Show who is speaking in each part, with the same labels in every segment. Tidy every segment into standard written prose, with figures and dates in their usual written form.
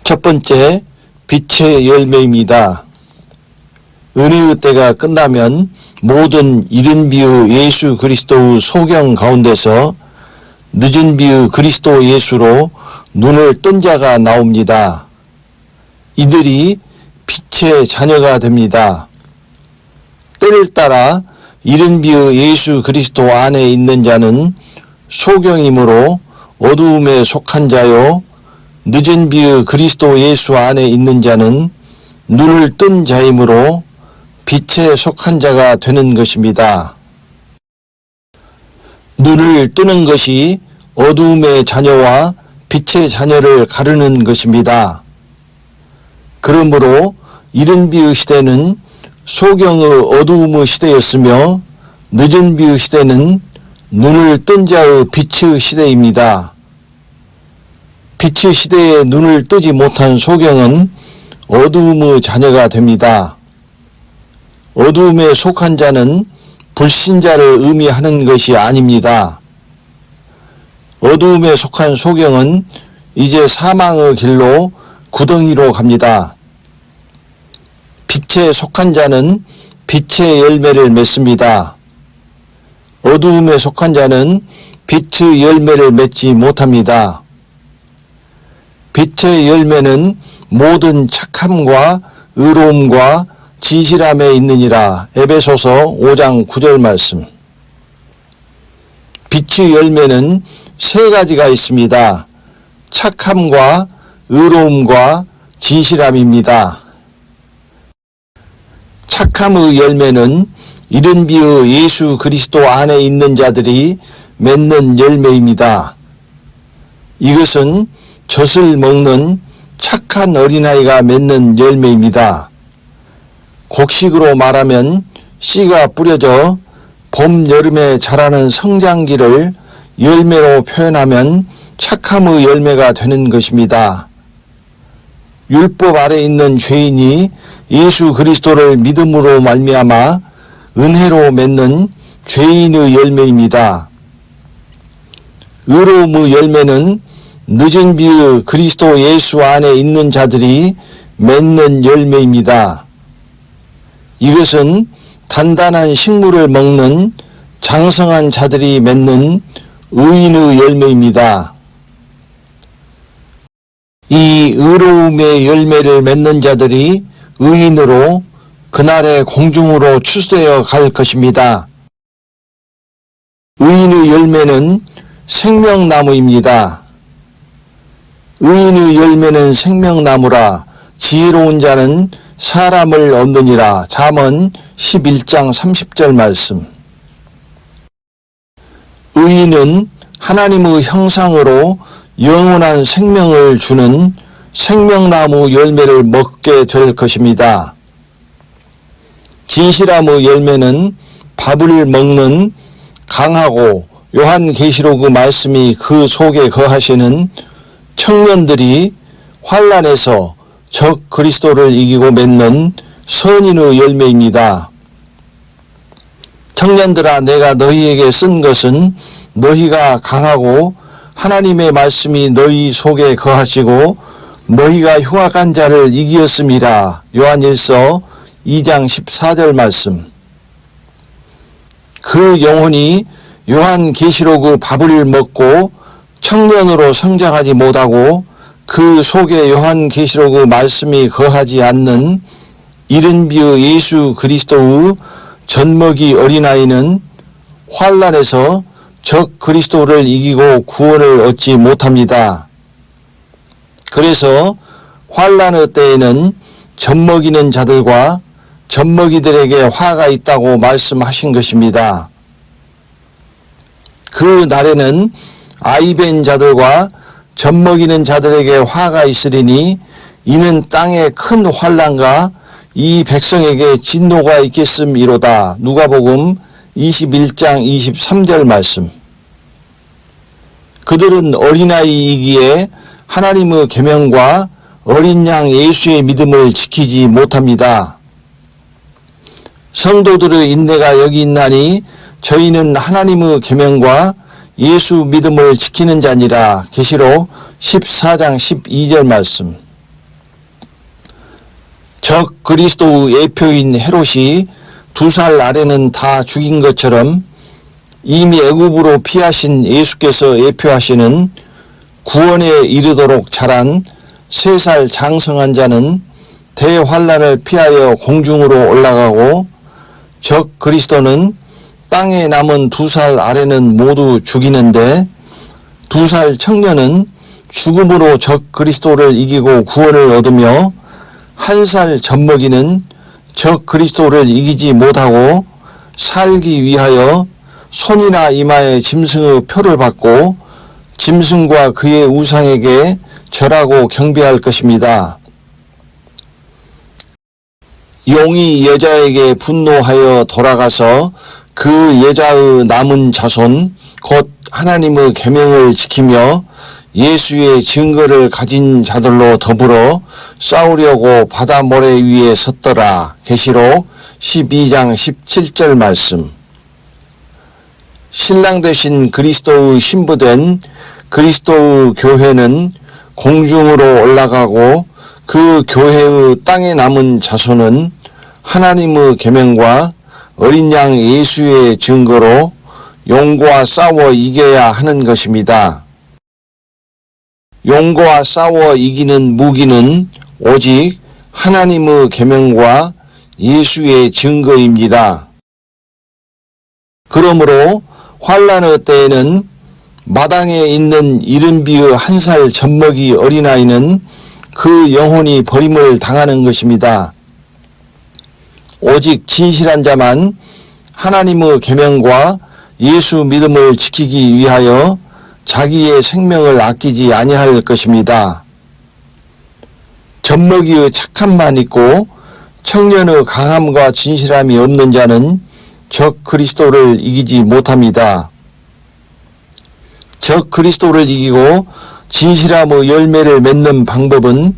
Speaker 1: 첫 번째, 빛의 열매입니다. 은혜의 때가 끝나면 모든 이른 비의 예수 그리스도의 소경 가운데서 늦은 비의 그리스도 예수로 눈을 뜬 자가 나옵니다. 이들이 빛의 자녀가 됩니다. 때를 따라 이른 비의 예수 그리스도 안에 있는 자는 소경이므로 어두움에 속한 자요, 늦은 비의 그리스도 예수 안에 있는 자는 눈을 뜬 자이므로 빛에 속한 자가 되는 것입니다. 눈을 뜨는 것이 어두움의 자녀와 빛의 자녀를 가르는 것입니다. 그러므로 이른 비의 시대는 소경의 어두움의 시대였으며 늦은 비의 시대는 눈을 뜬 자의 빛의 시대입니다. 빛의 시대에 눈을 뜨지 못한 소경은 어두움의 자녀가 됩니다. 어두움에 속한 자는 불신자를 의미하는 것이 아닙니다. 어두움에 속한 소경은 이제 사망의 길로 구덩이로 갑니다. 빛에 속한 자는 빛의 열매를 맺습니다. 어두움에 속한 자는 빛의 열매를 맺지 못합니다. 빛의 열매는 모든 착함과 의로움과 진실함에 있느니라. 에베소서 5장 9절 말씀. 빛의 열매는 세 가지가 있습니다. 착함과 의로움과 진실함입니다. 착함의 열매는 이른 비의 예수 그리스도 안에 있는 자들이 맺는 열매입니다. 이것은 젖을 먹는 착한 어린아이가 맺는 열매입니다. 곡식으로 말하면 씨가 뿌려져 봄, 여름에 자라는 성장기를 열매로 표현하면 착함의 열매가 되는 것입니다. 율법 아래 있는 죄인이 예수 그리스도를 믿음으로 말미암아 은혜로 맺는 죄인의 열매입니다. 의로움의 열매는 늦은 비의 그리스도 예수 안에 있는 자들이 맺는 열매입니다. 이것은 단단한 식물을 먹는 장성한 자들이 맺는 의인의 열매입니다. 이 의로움의 열매를 맺는 자들이 의인으로 그날의 공중으로 추수되어 갈 것입니다. 의인의 열매는 생명나무입니다. 의인의 열매는 생명나무라. 지혜로운 자는 사람을 얻느니라. 잠언 11장 30절 말씀. 의인은 하나님의 형상으로 영원한 생명을 주는 생명나무 열매를 먹게 될 것입니다. 진실함의 열매는 밥을 먹는 강하고 요한계시록 말씀이 그 속에 거하시는 청년들이 환난에서 적 그리스도를 이기고 맺는 선인의 열매입니다. 청년들아, 내가 너희에게 쓴 것은 너희가 강하고 하나님의 말씀이 너희 속에 거하시고 너희가 흉악한 자를 이기었음이라. 요한일서 2장 14절 말씀. 그 영혼이 요한계시록의 밥을 먹고 청년으로 성장하지 못하고 그 속에 요한계시록의 말씀이 거하지 않는 이른 비의 예수 그리스도의 젖먹이 어린아이는 환난에서 적 그리스도를 이기고 구원을 얻지 못합니다. 그래서 환난의 때에는 젖먹이는 자들과 젖먹이들에게 화가 있다고 말씀하신 것입니다. 그 날에는 아이벤 자들과 젖먹이는 자들에게 화가 있으리니 이는 땅에 큰 환난과 이 백성에게 진노가 있겠음이로다. 누가복음 21장 23절 말씀. 그들은 어린아이이기에 하나님의 계명과 어린 양 예수의 믿음을 지키지 못합니다. 성도들의 인내가 여기 있나니 저희는 하나님의 계명과 예수 믿음을 지키는 자니라. 계시록 14장 12절 말씀. 적 그리스도의 예표인 헤롯이 2살 아래는 다 죽인 것처럼 이미 애굽으로 피하신 예수께서 예표하시는 구원에 이르도록 자란 3살 장성한 자는 대환란을 피하여 공중으로 올라가고 적 그리스도는 땅에 남은 2살 아래는 모두 죽이는데 2살 청년은 죽음으로 적 그리스도를 이기고 구원을 얻으며 1살 젖먹이는 적 그리스도를 이기지 못하고 살기 위하여 손이나 이마에 짐승의 표를 받고 짐승과 그의 우상에게 절하고 경배할 것입니다. 용이 여자에게 분노하여 돌아가서 그 여자의 남은 자손 곧 하나님의 계명을 지키며 예수의 증거를 가진 자들로 더불어 싸우려고 바다 모래 위에 섰더라. 계시록 12장 17절 말씀. 신랑 되신 그리스도의 신부된 그리스도의 교회는 공중으로 올라가고 그 교회의 땅에 남은 자손은 하나님의 계명과 어린 양 예수의 증거로 용과 싸워 이겨야 하는 것입니다. 용과 싸워 이기는 무기는 오직 하나님의 계명과 예수의 증거입니다. 그러므로 환난의 때에는 마당에 있는 이른비의 1살 젖먹이 어린아이는 그 영혼이 버림을 당하는 것입니다. 오직 진실한 자만 하나님의 계명과 예수 믿음을 지키기 위하여 자기의 생명을 아끼지 아니할 것입니다. 젖먹이의 착함만 있고 청년의 강함과 진실함이 없는 자는 적 그리스도를 이기지 못합니다. 적 그리스도를 이기고 진실함의 열매를 맺는 방법은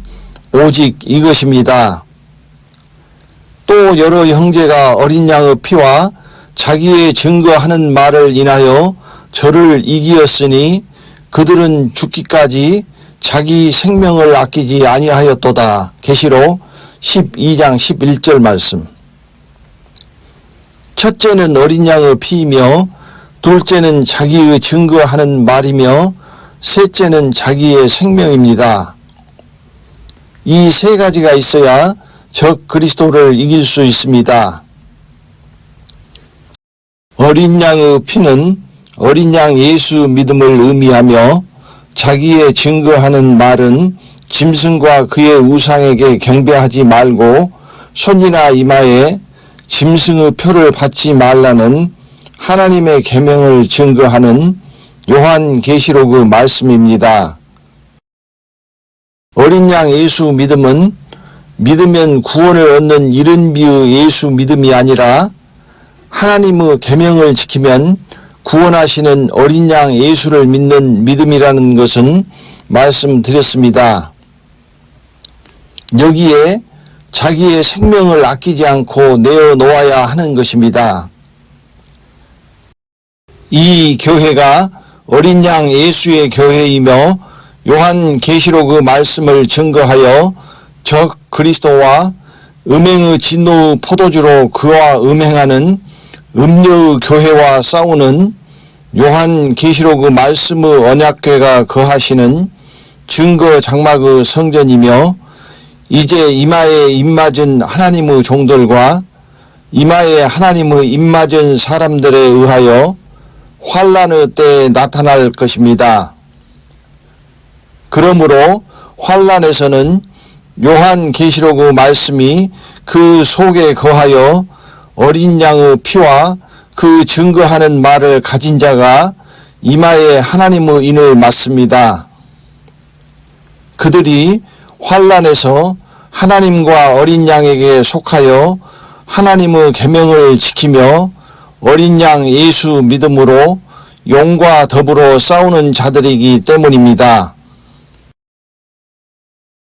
Speaker 1: 오직 이것입니다. 또 여러 형제가 어린 양의 피와 자기의 증거하는 말을 인하여 저를 이기었으니 그들은 죽기까지 자기 생명을 아끼지 아니하였도다. 계시록 12장 11절 말씀. 첫째는 어린 양의 피이며 둘째는 자기의 증거하는 말이며 셋째는 자기의 생명입니다. 이 3가지가 있어야 적 그리스도를 이길 수 있습니다. 어린 양의 피는 어린 양 예수 믿음을 의미하며 자기의 증거하는 말은 짐승과 그의 우상에게 경배하지 말고 손이나 이마에 짐승의 표를 받지 말라는 하나님의 계명을 증거하는 요한계시록의 말씀입니다. 어린 양 예수 믿음은 믿으면 구원을 얻는 이른비의 예수 믿음이 아니라 하나님의 계명을 지키면 구원하시는 어린 양 예수를 믿는 믿음이라는 것은 말씀드렸습니다. 여기에 자기의 생명을 아끼지 않고 내어놓아야 하는 것입니다. 이 교회가 어린 양 예수의 교회이며 요한계시록의 말씀을 증거하여 적 그리스도와 음행의 진노의 포도주로 그와 음행하는 음료의 교회와 싸우는 요한계시록의 말씀의 언약궤가 거하시는 증거 장막의 성전이며 이제 이마에 입맞은 하나님의 종들과 이마에 하나님의 입맞은 사람들에 의하여 환난의 때에 나타날 것입니다. 그러므로 환난에서는 요한계시록의 말씀이 그 속에 거하여 어린 양의 피와 그 증거하는 말을 가진 자가 이마에 하나님의 인을 맞습니다. 그들이 환난에서 하나님과 어린 양에게 속하여 하나님의 계명을 지키며 어린 양 예수 믿음으로 용과 더불어 싸우는 자들이기 때문입니다.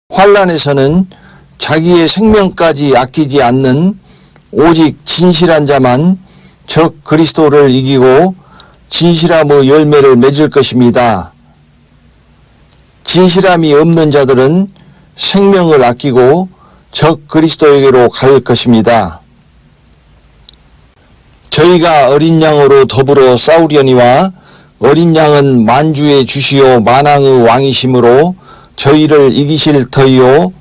Speaker 1: 환난에서는 자기의 생명까지 아끼지 않는 오직 진실한 자만 적 그리스도를 이기고 진실함의 열매를 맺을 것입니다. 진실함이 없는 자들은 생명을 아끼고 적 그리스도에게로 갈 것입니다. 저희가 어린 양으로 더불어 싸우려니와 어린 양은 만주의 주시요 만왕의 왕이심으로 저희를 이기실 터이요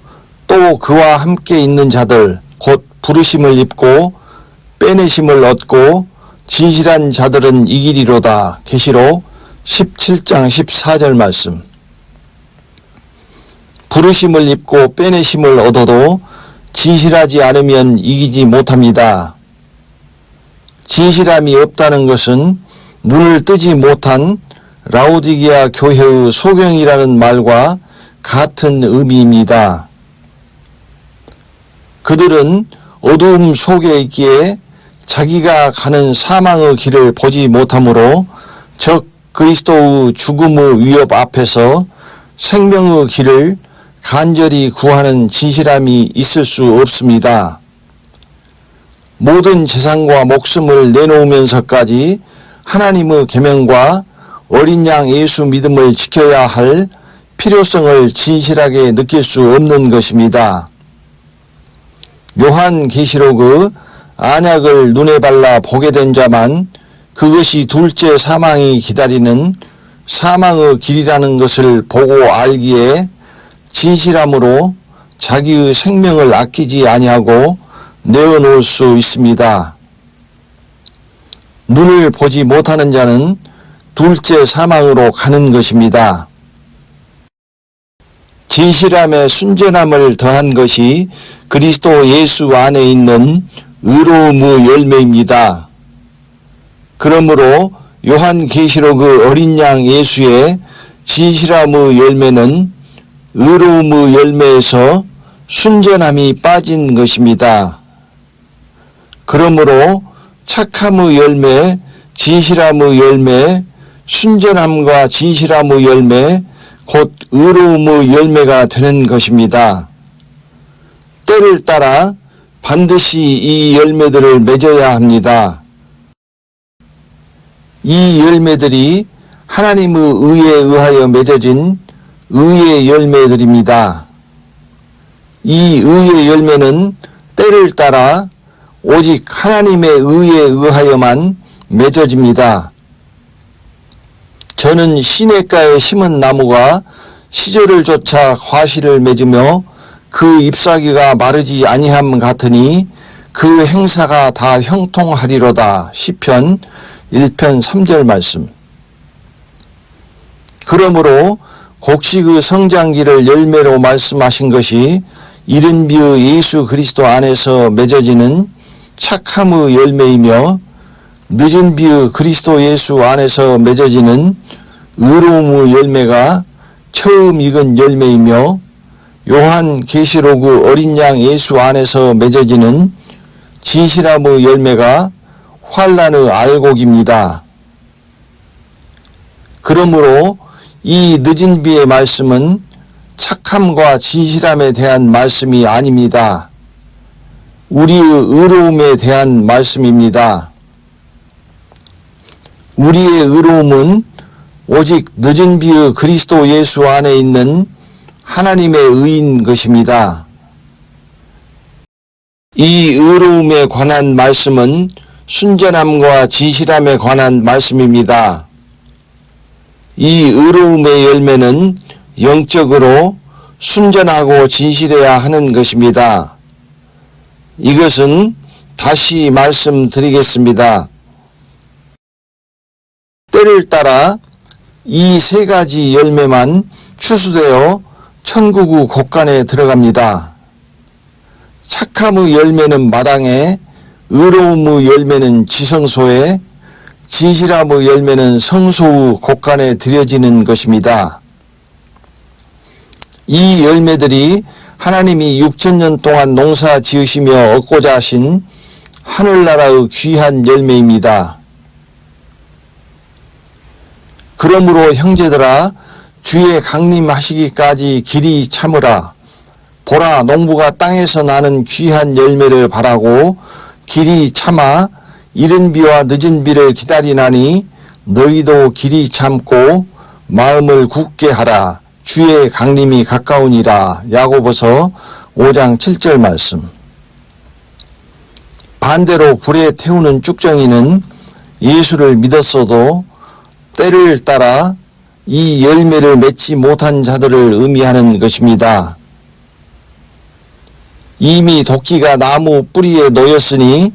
Speaker 1: 또 그와 함께 있는 자들 곧 부르심을 입고 빼내심을 얻고 진실한 자들은 이기리로다. 계시록 17장 14절 말씀. 부르심을 입고 빼내심을 얻어도 진실하지 않으면 이기지 못합니다. 진실함이 없다는 것은 눈을 뜨지 못한 라오디게아 교회의 소경이라는 말과 같은 의미입니다. 그들은 어두움 속에 있기에 자기가 가는 사망의 길을 보지 못하므로 적 그리스도의 죽음의 위협 앞에서 생명의 길을 간절히 구하는 진실함이 있을 수 없습니다. 모든 재산과 목숨을 내놓으면서까지 하나님의 계명과 어린 양 예수 믿음을 지켜야 할 필요성을 진실하게 느낄 수 없는 것입니다. 요한계시록의 안약을 눈에 발라 보게 된 자만 그것이 둘째 사망이 기다리는 사망의 길이라는 것을 보고 알기에 진실함으로 자기의 생명을 아끼지 아니하고 내어놓을 수 있습니다. 눈을 보지 못하는 자는 둘째 사망으로 가는 것입니다. 진실함에 순전함을 더한 것이 그리스도 예수 안에 있는 의로움의 열매입니다. 그러므로 요한계시록의 어린 양 예수의 진실함의 열매는 의로움의 열매에서 순전함이 빠진 것입니다. 그러므로 착함의 열매, 진실함의 열매, 순전함과 진실함의 열매, 곧 의로움의 열매가 되는 것입니다. 때를 따라 반드시 이 열매들을 맺어야 합니다. 이 열매들이 하나님의 의에 의하여 맺어진 의의 열매들입니다. 이 의의 열매는 때를 따라 오직 하나님의 의에 의하여만 맺어집니다. 저는 시냇가에 심은 나무가 시절을 쫓아 과실을 맺으며 그 잎사귀가 마르지 아니함 같으니 그 행사가 다 형통하리로다. 시편 1편 3절 말씀. 그러므로 곡식의 성장기를 열매로 말씀하신 것이 이른 비의 예수 그리스도 안에서 맺어지는 착함의 열매이며 늦은 비의 그리스도 예수 안에서 맺어지는 의로움의 열매가 처음 익은 열매이며 요한계시록의 어린 양 예수 안에서 맺어지는 진실함의 열매가 환난의 알곡입니다. 그러므로 이 늦은 비의 말씀은 착함과 진실함에 대한 말씀이 아닙니다. 우리의 의로움에 대한 말씀입니다. 우리의 의로움은 오직 늦은 비의 그리스도 예수 안에 있는 하나님의 의인 것입니다. 이 의로움에 관한 말씀은 순전함과 진실함에 관한 말씀입니다. 이 의로움의 열매는 영적으로 순전하고 진실해야 하는 것입니다. 이것은 다시 말씀드리겠습니다. 때를 따라 이 세 가지 열매만 추수되어 천국의 곳간에 들어갑니다. 착함의 열매는 마당에, 의로움의 열매는 지성소에, 진실함의 열매는 성소의 곳간에 들여지는 것입니다. 이 열매들이 하나님이 6,000년 동안 농사 지으시며 얻고자 하신 하늘나라의 귀한 열매입니다. 그러므로 형제들아, 주의 강림하시기까지 길이 참으라. 보라, 농부가 땅에서 나는 귀한 열매를 바라고 길이 참아 이른 비와 늦은 비를 기다리나니 너희도 길이 참고 마음을 굳게 하라. 주의 강림이 가까우니라. 야고보서 5장 7절 말씀. 반대로 불에 태우는 쭉정이는 예수를 믿었어도 때를 따라 이 열매를 맺지 못한 자들을 의미하는 것입니다. 이미 도끼가 나무 뿌리에 놓였으니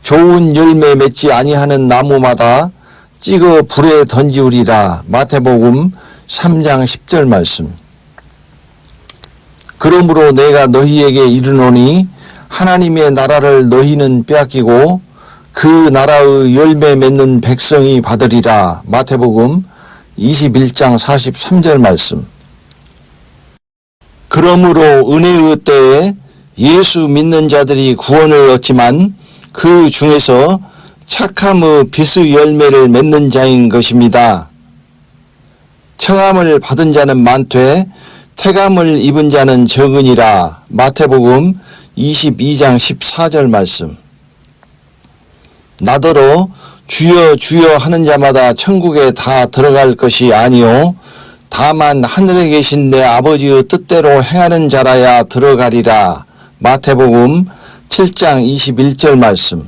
Speaker 1: 좋은 열매 맺지 아니하는 나무마다 찍어 불에 던지우리라. 마태복음 3장 10절 말씀. 그러므로 내가 너희에게 이르노니 하나님의 나라를 너희는 빼앗기고 그 나라의 열매 맺는 백성이 받으리라. 마태복음 21장 43절 말씀. 그러므로 은혜의 때에 예수 믿는 자들이 구원을 얻지만 그 중에서 착함의 빛의 열매를 맺는 자인 것입니다. 청함을 받은 자는 많되 태감을 입은 자는 적으니라. 마태복음 22장 14절 말씀. 나더러 주여 주여 하는 자마다 천국에 다 들어갈 것이 아니요 다만 하늘에 계신 내 아버지의 뜻대로 행하는 자라야 들어가리라. 마태복음 7장 21절 말씀.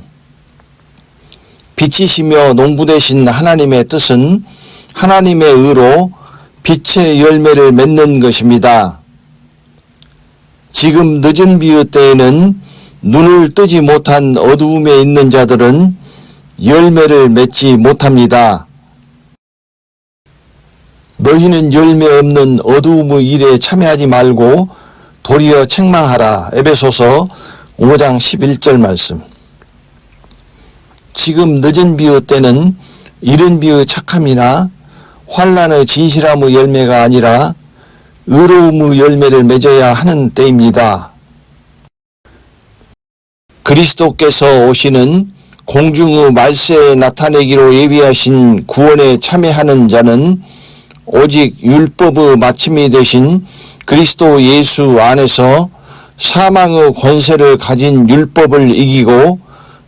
Speaker 1: 빛이시며 농부 되신 하나님의 뜻은 하나님의 의로 빛의 열매를 맺는 것입니다. 지금 늦은 비의 때에는 눈을 뜨지 못한 어두움에 있는 자들은 열매를 맺지 못합니다. 너희는 열매 없는 어두움의 일에 참여하지 말고 도리어 책망하라. 에베소서 5장 11절 말씀. 지금 늦은 비의 때는 이른 비의 착함이나 환난의 진실함의 열매가 아니라 의로움의 열매를 맺어야 하는 때입니다. 그리스도께서 오시는 공중의 말세에 나타내기로 예비하신 구원에 참여하는 자는 오직 율법의 마침이 되신 그리스도 예수 안에서 사망의 권세를 가진 율법을 이기고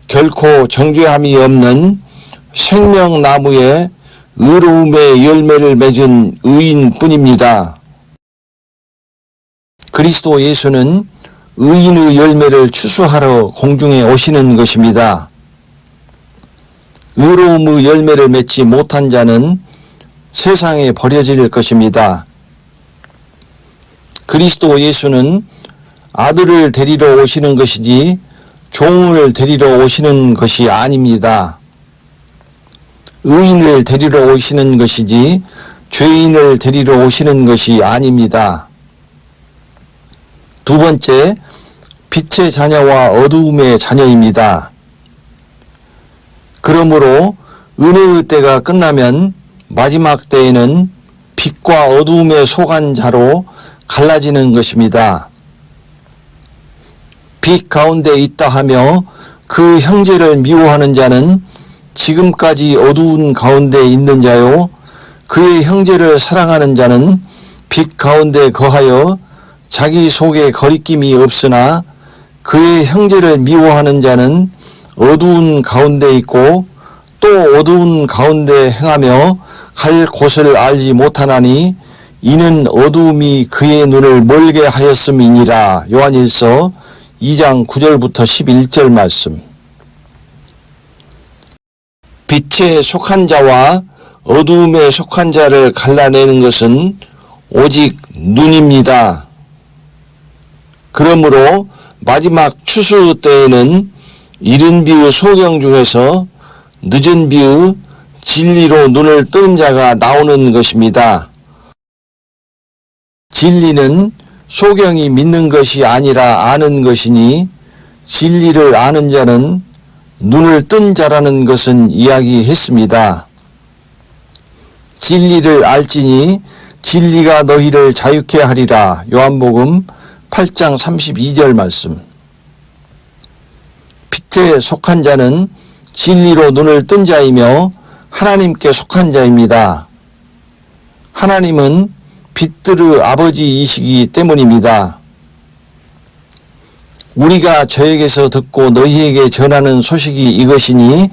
Speaker 1: 결코 정죄함이 없는 생명나무에 의로움의 열매를 맺은 의인뿐입니다. 그리스도 예수는 의인의 열매를 추수하러 공중에 오시는 것입니다. 의로움의 열매를 맺지 못한 자는 세상에 버려질 것입니다. 그리스도 예수는 아들을 데리러 오시는 것이지 종을 데리러 오시는 것이 아닙니다. 의인을 데리러 오시는 것이지 죄인을 데리러 오시는 것이 아닙니다. 두 번째, 빛의 자녀와 어두움의 자녀입니다. 그러므로 은혜의 때가 끝나면 마지막 때에는 빛과 어두움에 속한 자로 갈라지는 것입니다. 빛 가운데 있다 하며 그 형제를 미워하는 자는 지금까지 어두운 가운데 있는 자요, 그의 형제를 사랑하는 자는 빛 가운데 거하여 자기 속에 거리낌이 없으나 그의 형제를 미워하는 자는 어두운 가운데 있고 또 어두운 가운데 행하며 갈 곳을 알지 못하나니 이는 어두움이 그의 눈을 멀게 하였음이니라. 요한일서 2장 9절부터 11절 말씀. 빛에 속한 자와 어두움에 속한 자를 갈라내는 것은 오직 눈입니다. 그러므로 마지막 추수 때에는 이른 비의 소경 중에서 늦은 비의 진리로 눈을 뜨는 자가 나오는 것입니다. 진리는 소경이 믿는 것이 아니라 아는 것이니 진리를 아는 자는 눈을 뜬 자라는 것은 이야기했습니다. 진리를 알지니 진리가 너희를 자유케 하리라. 요한복음 8장 32절 말씀. 빛에 속한 자는 진리로 눈을 뜬 자이며 하나님께 속한 자입니다. 하나님은 빛들의 아버지이시기 때문입니다. 우리가 저에게서 듣고 너희에게 전하는 소식이 이것이니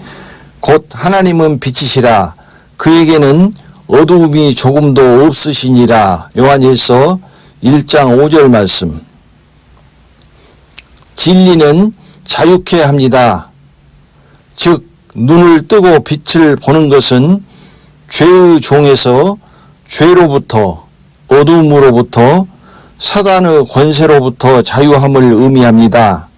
Speaker 1: 곧 하나님은 빛이시라. 그에게는 어두움이 조금도 없으시니라. 요한일서 1장 5절 말씀. 진리는 자유케 합니다. 즉 눈을 뜨고 빛을 보는 것은 죄의 종에서 죄로부터 어둠으로부터 사단의 권세로부터 자유함을 의미합니다.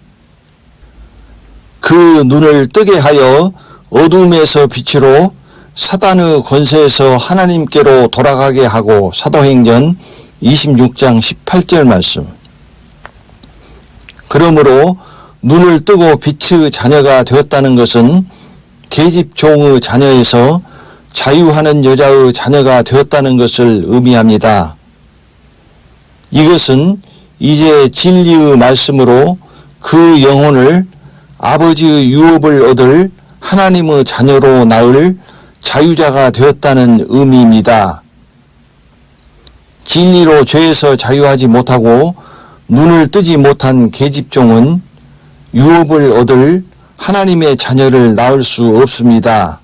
Speaker 1: 그 눈을 뜨게 하여 어둠에서 빛으로 사단의 권세에서 하나님께로 돌아가게 하고 사도행전 26장 18절 말씀. 그러므로 눈을 뜨고 빛의 자녀가 되었다는 것은 계집종의 자녀에서 자유하는 여자의 자녀가 되었다는 것을 의미합니다. 이것은 이제 진리의 말씀으로 그 영혼을 아버지의 유업을 얻을 하나님의 자녀로 낳을 자유자가 되었다는 의미입니다. 진리로 죄에서 자유하지 못하고 눈을 뜨지 못한 계집종은 유업을 얻을 하나님의 자녀를 낳을 수 없습니다.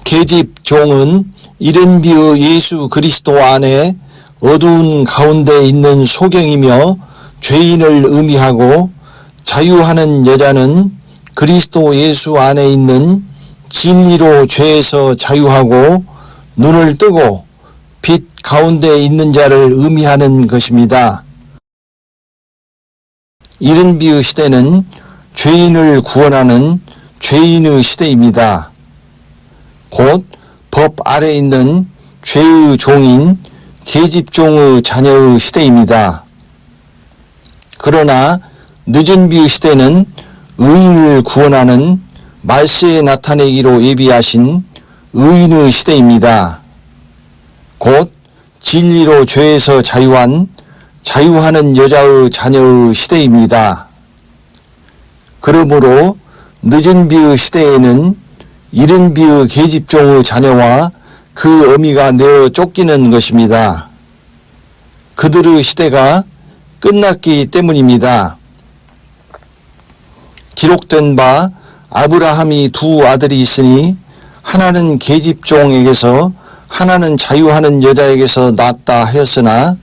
Speaker 1: 계집종은 이른비의 예수 그리스도 안에 어두운 가운데 있는 소경이며 죄인을 의미하고, 자유하는 여자는 그리스도 예수 안에 있는 진리로 죄에서 자유하고 눈을 뜨고 빛 가운데 있는 자를 의미하는 것입니다. 이른비의 시대는 죄인을 구원하는 죄인의 시대입니다. 곧 법 아래 있는 죄의 종인 계집종의 자녀의 시대입니다. 그러나 늦은 비의 시대는 의인을 구원하는 말세에 나타내기로 예비하신 의인의 시대입니다. 곧 진리로 죄에서 자유한 자유하는 여자의 자녀의 시대입니다. 그러므로 늦은 비의 시대에는 이른 비의 계집종의 자녀와 그 어미가 내어 쫓기는 것입니다. 그들의 시대가 끝났기 때문입니다. 기록된 바 아브라함이 두 아들이 있으니 하나는 계집종에게서 하나는 자유하는 여자에게서 낳았다 하였으나,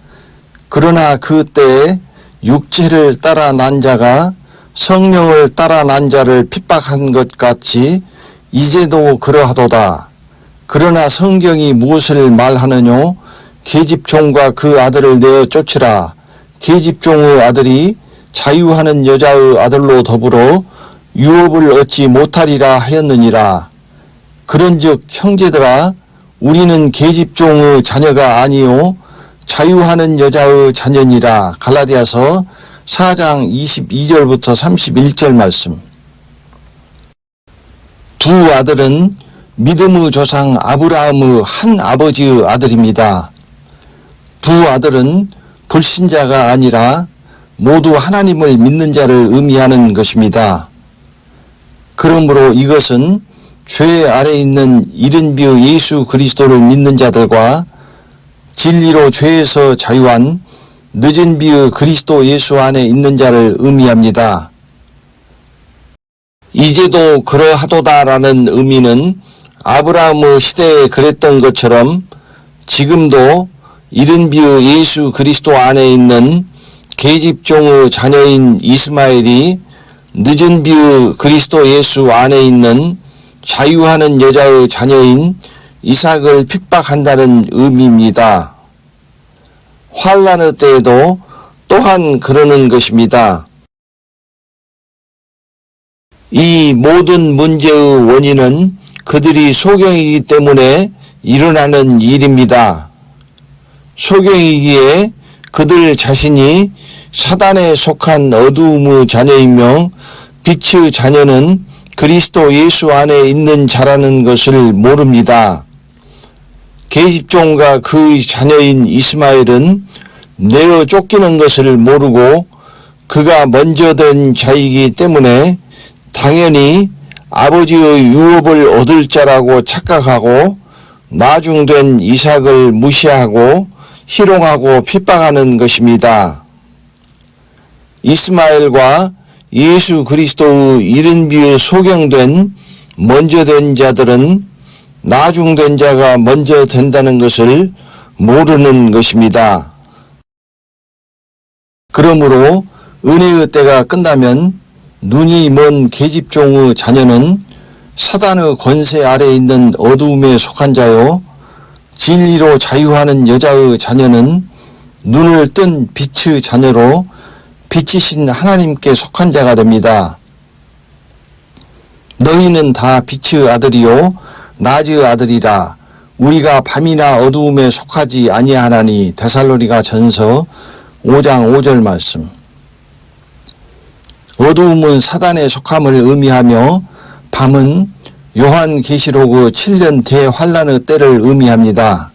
Speaker 1: 그러나 그 때에 육체를 따라 난 자가 성령을 따라 난 자를 핍박한 것 같이 이제도 그러하도다. 그러나 성경이 무엇을 말하느뇨? 계집종과 그 아들을 내어 쫓으라. 계집종의 아들이 자유하는 여자의 아들로 더불어 유업을 얻지 못하리라 하였느니라. 그런즉 형제들아, 우리는 계집종의 자녀가 아니요 자유하는 여자의 자녀니라. 갈라디아서 4장 22절부터 31절 말씀. 두 아들은 믿음의 조상 아브라함의 한 아버지의 아들입니다. 두 아들은 불신자가 아니라 모두 하나님을 믿는 자를 의미하는 것입니다. 그러므로 이것은 죄 아래 있는 이른 비의 예수 그리스도를 믿는 자들과 진리로 죄에서 자유한 늦은 비의 그리스도 예수 안에 있는 자를 의미합니다. 이제도 그러하도다라는 의미는 아브라함의 시대에 그랬던 것처럼 지금도 이른 비의 예수 그리스도 안에 있는 계집종의 자녀인 이스마엘이 늦은 비의 그리스도 예수 안에 있는 자유하는 여자의 자녀인 이삭을 핍박한다는 의미입니다. 환난의 때에도 또한 그러는 것입니다. 이 모든 문제의 원인은 그들이 소경이기 때문에 일어나는 일입니다. 소경이기에 그들 자신이 사단에 속한 어두움의 자녀이며 빛의 자녀는 그리스도 예수 안에 있는 자라는 것을 모릅니다. 계집종과 그의 자녀인 이스마엘은 내어 쫓기는 것을 모르고 그가 먼저 된 자이기 때문에 당연히 아버지의 유업을 얻을 자라고 착각하고 나중된 이삭을 무시하고 희롱하고 핍박하는 것입니다. 이스마엘과 예수 그리스도의 이른 비에 소경된 먼저 된 자들은 나중된 자가 먼저 된다는 것을 모르는 것입니다. 그러므로 은혜의 때가 끝나면 눈이 먼 계집종의 자녀는 사단의 권세 아래에 있는 어두움에 속한 자요, 진리로 자유하는 여자의 자녀는 눈을 뜬 빛의 자녀로 빛이신 하나님께 속한 자가 됩니다. 너희는 다 빛의 아들이요 낮의 아들이라. 우리가 밤이나 어두움에 속하지 아니하나니. 데살로니가 전서 5장 5절 말씀. 어두움은 사단에 속함을 의미하며 밤은 요한계시록의 7년 대환란의 때를 의미합니다.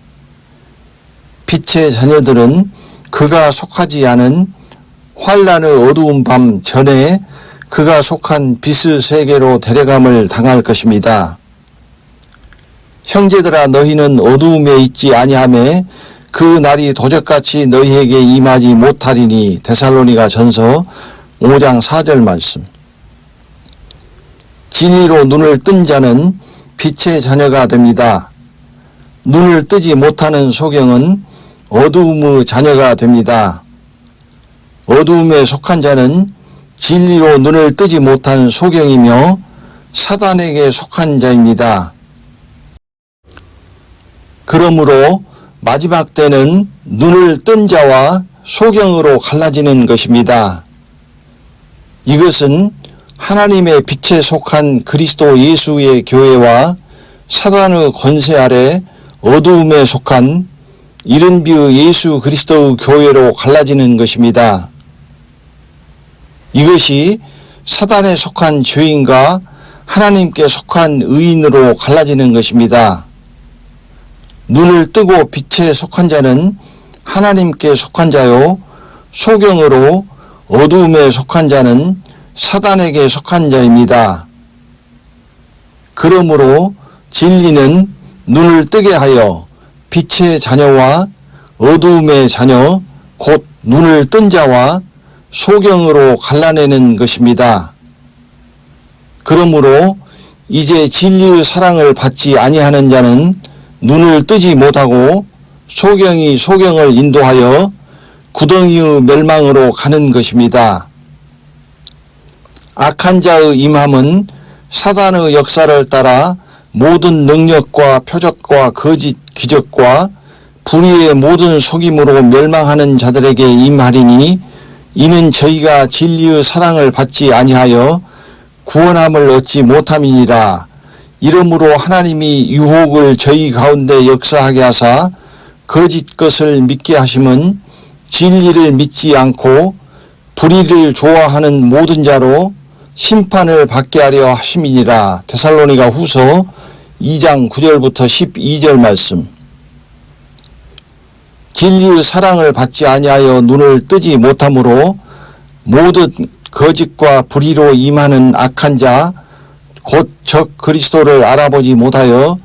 Speaker 1: 빛의 자녀들은 그가 속하지 않은 환란의 어두운 밤 전에 그가 속한 빛의 세계로 데려감을 당할 것입니다. 형제들아, 너희는 어두움에 있지 아니하매 그 날이 도적같이 너희에게 임하지 못하리니. 데살로니가 전서 5장 4절 말씀. 진리로 눈을 뜬 자는 빛의 자녀가 됩니다. 눈을 뜨지 못하는 소경은 어두움의 자녀가 됩니다. 어두움에 속한 자는 진리로 눈을 뜨지 못한 소경이며 사단에게 속한 자입니다. 그러므로 마지막 때는 눈을 뜬 자와 소경으로 갈라지는 것입니다. 이것은 하나님의 빛에 속한 그리스도 예수의 교회와 사단의 권세 아래 어두움에 속한 이른비의 예수 그리스도의 교회로 갈라지는 것입니다. 이것이 사단에 속한 죄인과 하나님께 속한 의인으로 갈라지는 것입니다. 눈을 뜨고 빛에 속한 자는 하나님께 속한 자요, 소경으로 어두움에 속한 자는 사단에게 속한 자입니다. 그러므로 진리는 눈을 뜨게 하여 빛의 자녀와 어두움의 자녀, 곧 눈을 뜬 자와 소경으로 갈라내는 것입니다. 그러므로 이제 진리의 사랑을 받지 아니하는 자는 눈을 뜨지 못하고 소경이 소경을 인도하여 구덩이의 멸망으로 가는 것입니다. 악한 자의 임함은 사단의 역사를 따라 모든 능력과 표적과 거짓 기적과 불의의 모든 속임으로 멸망하는 자들에게 임하리니, 이는 저희가 진리의 사랑을 받지 아니하여 구원함을 얻지 못함이니라. 이러므로 하나님이 유혹을 저희 가운데 역사하게 하사 거짓 것을 믿게 하심은 진리를 믿지 않고 불의를 좋아하는 모든 자로 심판을 받게 하려 하심이니라. 데살로니가 후서 2장 9절부터 12절 말씀. 진리의 사랑을 받지 아니하여 눈을 뜨지 못함으로 모든 거짓과 불의로 임하는 악한 자, 곧 적 그리스도를 알아보지 못하여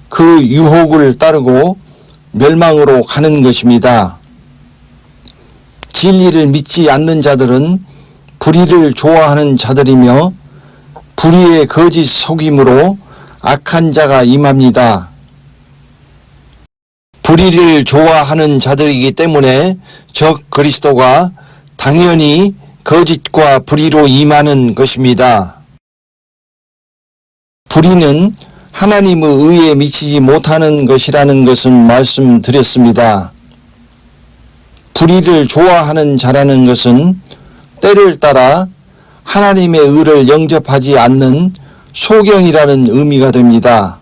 Speaker 1: 그 유혹을 따르고 멸망으로 가는 것입니다. 진리를 믿지 않는 자들은 불의를 좋아하는 자들이며 불의의 거짓 속임으로 악한 자가 임합니다. 불의를 좋아하는 자들이기 때문에 적 그리스도가 당연히 거짓과 불의로 임하는 것입니다. 불의는 하나님의 의에 미치지 못하는 것이라는 것은 말씀드렸습니다. 불의를 좋아하는 자라는 것은 때를 따라 하나님의 의를 영접하지 않는 소경이라는 의미가 됩니다.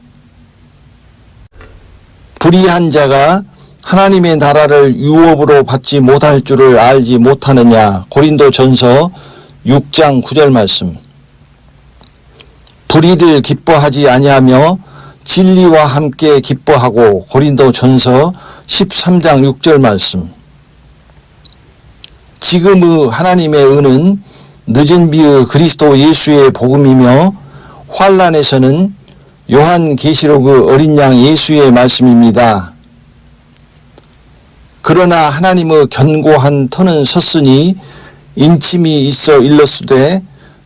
Speaker 1: 불의한 자가 하나님의 나라를 유업으로 받지 못할 줄을 알지 못하느냐. 고린도전서 6장 9절 말씀. 불의를 기뻐하지 아니하며 진리와 함께 기뻐하고. 고린도전서 13장 6절 말씀. 지금의 하나님의 의는 늦은 비의 그리스도 예수의 복음이며 환란에서는 요한계시록의 어린 양 예수의 말씀입니다. 그러나 하나님의 견고한 터는 섰으니 인침이 있어 일렀으되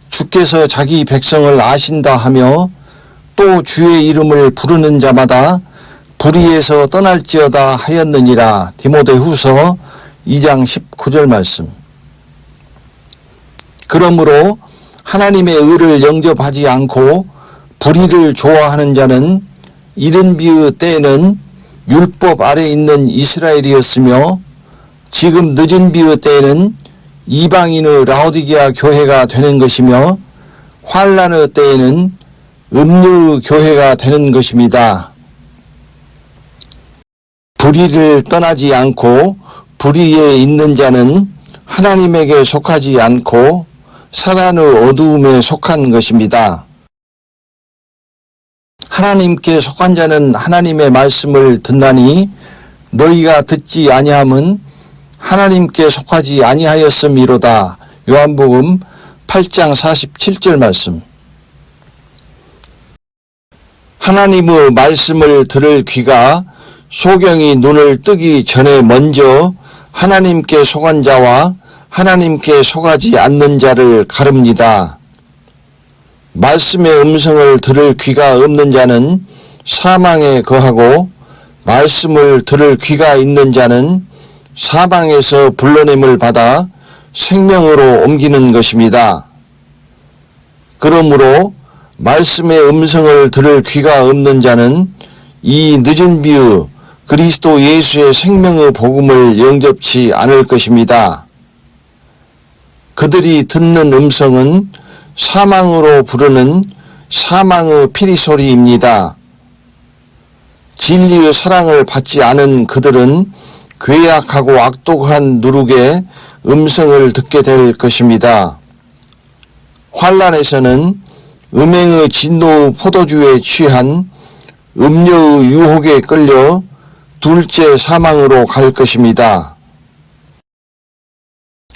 Speaker 1: 주께서 자기 백성을 아신다 하며 또 주의 이름을 부르는 자마다 불의에서 떠날지어다 하였느니라. 디모데후서 2장 19절 말씀. 그러므로 하나님의 의를 영접하지 않고 불의를 좋아하는 자는 이른 비의 때에는 율법 아래 있는 이스라엘이었으며 지금 늦은 비의 때에는 이방인의 라오디게아 교회가 되는 것이며 환난의 때에는 음료의 교회가 되는 것입니다. 불의를 떠나지 않고 불의에 있는 자는 하나님에게 속하지 않고 사단의 어두움에 속한 것입니다. 하나님께 속한 자는 하나님의 말씀을 듣나니 너희가 듣지 아니함은 하나님께 속하지 아니하였음이로다. 요한복음 8장 47절 말씀. 하나님의 말씀을 들을 귀가 소경이 눈을 뜨기 전에 먼저 하나님께 속한 자와 하나님께 속하지 않는 자를 가릅니다. 말씀의 음성을 들을 귀가 없는 자는 사망에 거하고 말씀을 들을 귀가 있는 자는 사망에서 불러냄을 받아 생명으로 옮기는 것입니다. 그러므로 말씀의 음성을 들을 귀가 없는 자는 이 늦은 비의 그리스도 예수의 생명의 복음을 영접치 않을 것입니다. 그들이 듣는 음성은 사망으로 부르는 사망의 피리소리입니다. 진리의 사랑을 받지 않은 그들은 괴악하고 악독한 누룩의 음성을 듣게 될 것입니다. 환난에서는 음행의 진노의 포도주에 취한 음료의 유혹에 끌려 둘째 사망으로 갈 것입니다.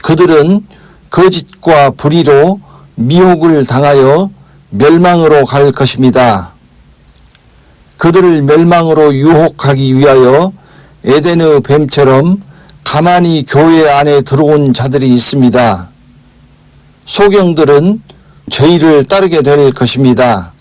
Speaker 1: 그들은 거짓과 불의로 미혹을 당하여 멸망으로 갈 것입니다. 그들을 멸망으로 유혹하기 위하여 에덴의 뱀처럼 가만히 교회 안에 들어온 자들이 있습니다. 소경들은 저희를 따르게 될 것입니다.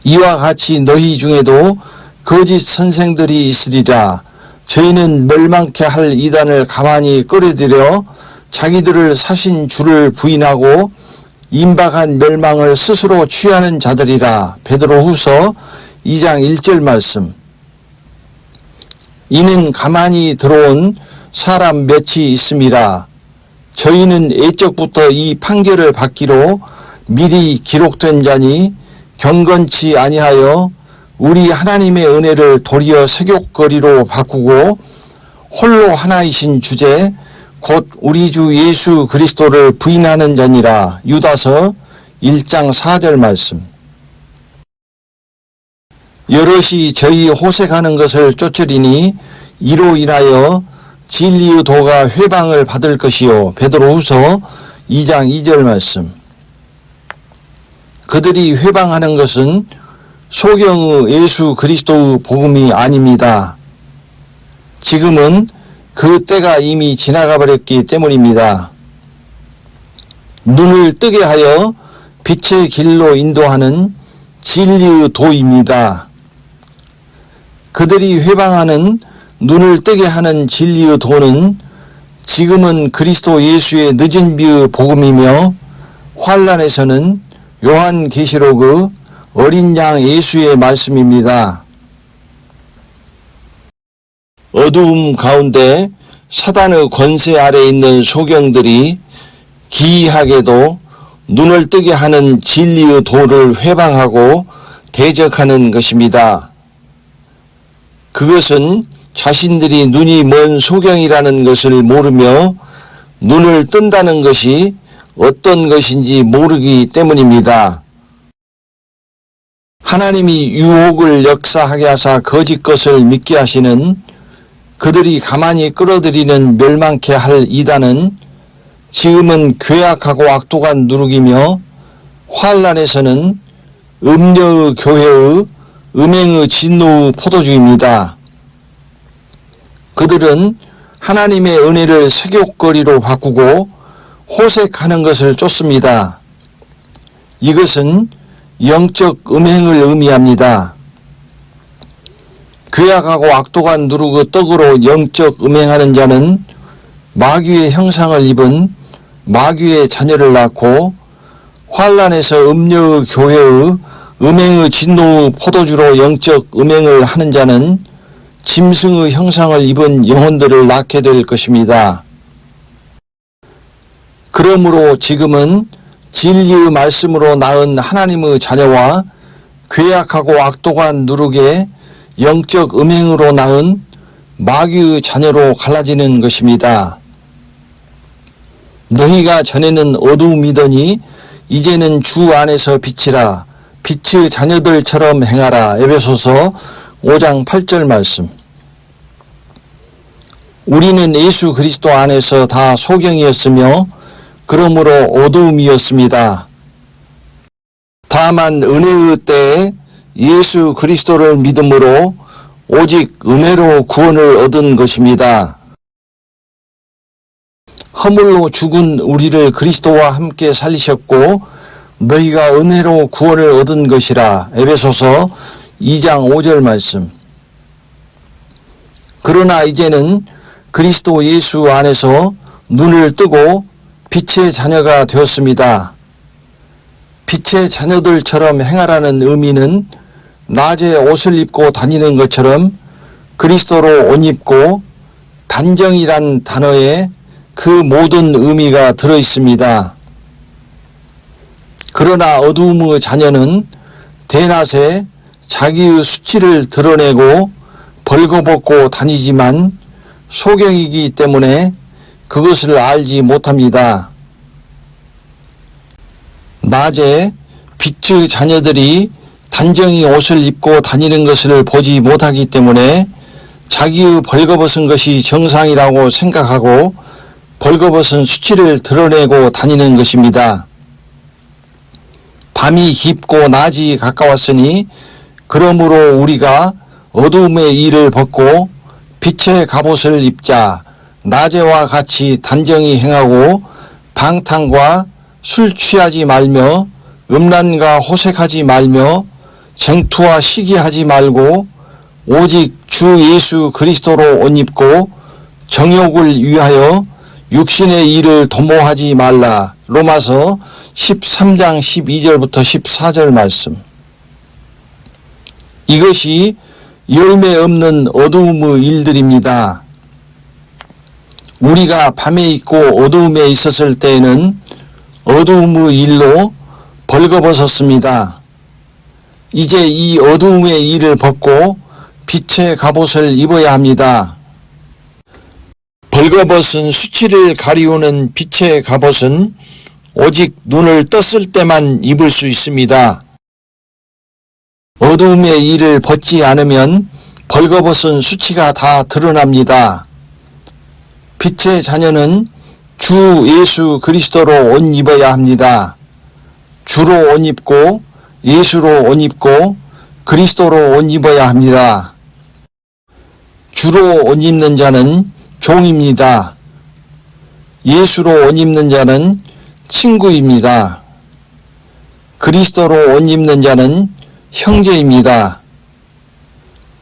Speaker 1: 이와 같이 너희 중에도 거짓 선생들이 있으리라. 저희는 멸망케 할 이단을 가만히 끌어들여 자기들을 사신 주를 부인하고 임박한 멸망을 스스로 취하는 자들이라. 베드로후서 2장 1절 말씀. 이는 가만히 들어온 사람 몇이 있음이라. 저희는 애적부터 이 판결을 받기로 미리 기록된 자니 경건치 아니하여 우리 하나님의 은혜를 도리어 색욕거리로 바꾸고 홀로 하나이신 주제 곧 우리 주 예수 그리스도를 부인하는 자니라. 유다서 1장 4절 말씀. 여럿이 저희 호색하는 것을 쫓으리니 이로 인하여 진리의 도가 회방을 받을 것이요. 베드로후서 2장 2절 말씀. 그들이 회방하는 것은 소경의 예수 그리스도의 복음이 아닙니다. 지금은 그 때가 이미 지나가 버렸기 때문입니다. 눈을 뜨게 하여 빛의 길로 인도하는 진리의 도입니다. 그들이 회방하는 눈을 뜨게 하는 진리의 도는 지금은 그리스도 예수의 늦은 비의 복음이며 환난에서는 요한계시록의 어린 양 예수의 말씀입니다. 어두움 가운데 사단의 권세 아래 있는 소경들이 기이하게도 눈을 뜨게 하는 진리의 도를 회방하고 대적하는 것입니다. 그것은 자신들이 눈이 먼 소경이라는 것을 모르며 눈을 뜬다는 것이 어떤 것인지 모르기 때문입니다. 하나님이 유혹을 역사하게 하사 거짓 것을 믿게 하시는 그들이 가만히 끌어들이는 멸망케 할 이단은 지금은 괴악하고 악독한 누룩이며 환난에서는 음녀의 교회의 음행의 진노의 포도주입니다. 그들은 하나님의 은혜를 색욕거리로 바꾸고 호색하는 것을 쫓습니다. 이것은 영적 음행을 의미합니다. 괴악하고 악독한 누룩의 떡으로 영적 음행하는 자는 마귀의 형상을 입은 마귀의 자녀를 낳고 환란에서 음녀의 교회의 음행의 진노의 포도주로 영적 음행을 하는 자는 짐승의 형상을 입은 영혼들을 낳게 될 것입니다. 그러므로 지금은 진리의 말씀으로 낳은 하나님의 자녀와 괴악하고 악독한 누룩의 영적 음행으로 낳은 마귀의 자녀로 갈라지는 것입니다. 너희가 전에는 어두움이더니 이제는 주 안에서 빛이라. 빛의 자녀들처럼 행하라. 에베소서 5장 8절 말씀. 우리는 예수 그리스도 안에서 다 소경이었으며 그러므로 어두움이었습니다. 다만 은혜의 때에 예수 그리스도를 믿음으로 오직 은혜로 구원을 얻은 것입니다. 허물로 죽은 우리를 그리스도와 함께 살리셨고 너희가 은혜로 구원을 얻은 것이라. 에베소서 2장 5절 말씀. 그러나 이제는 그리스도 예수 안에서 눈을 뜨고 빛의 자녀가 되었습니다. 빛의 자녀들처럼 행하라는 의미는 낮에 옷을 입고 다니는 것처럼 그리스도로 옷 입고 단정이란 단어에 그 모든 의미가 들어 있습니다. 그러나 어두움의 자녀는 대낮에 자기의 수치를 드러내고 벌거벗고 다니지만 소경이기 때문에 그것을 알지 못합니다. 낮에 빛의 자녀들이 단정히 옷을 입고 다니는 것을 보지 못하기 때문에 자기의 벌거벗은 것이 정상이라고 생각하고 벌거벗은 수치를 드러내고 다니는 것입니다. 밤이 깊고 낮이 가까웠으니 그러므로 우리가 어두움의 일을 벗고 빛의 갑옷을 입자. 낮에와 같이 단정히 행하고 방탕과 술 취하지 말며 음란과 호색하지 말며 쟁투와 시기하지 말고 오직 주 예수 그리스도로 옷 입고 정욕을 위하여 육신의 일을 도모하지 말라. 로마서 13장 12절부터 14절 말씀. 이것이 열매 없는 어두움의 일들입니다. 우리가 밤에 있고 어두움에 있었을 때에는 어두움의 일로 벌거벗었습니다. 이제 이 어두움의 일을 벗고 빛의 갑옷을 입어야 합니다. 벌거벗은 수치를 가리우는 빛의 갑옷은 오직 눈을 떴을 때만 입을 수 있습니다. 어두움의 일을 벗지 않으면 벌거벗은 수치가 다 드러납니다. 빛의 자녀는 주 예수 그리스도로 옷 입어야 합니다. 주로 옷 입고 예수로 옷 입고 그리스도로 옷 입어야 합니다. 주로 옷 입는 자는 종입니다. 예수로 옷 입는 자는 친구입니다. 그리스도로 옷 입는 자는 형제입니다.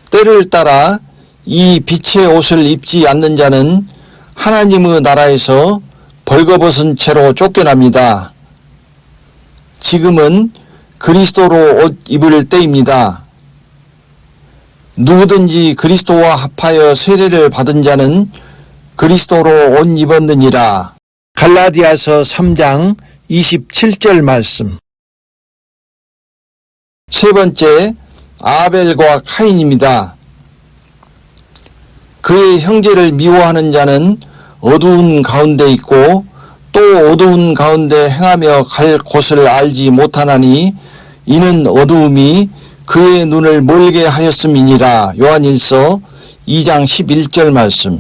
Speaker 1: 때를 따라 이 빛의 옷을 입지 않는 자는 하나님의 나라에서 벌거벗은 채로 쫓겨납니다. 지금은 그리스도로 옷 입을 때입니다. 누구든지 그리스도와 합하여 세례를 받은 자는 그리스도로 옷 입었느니라. 갈라디아서 3장 27절 말씀. 세 번째, 아벨과 카인입니다. 그의 형제를 미워하는 자는 어두운 가운데 있고 또 어두운 가운데 행하며 갈 곳을 알지 못하나니 이는 어두움이 그의 눈을 멀게 하였음이니라. 요한일서 2장 11절 말씀.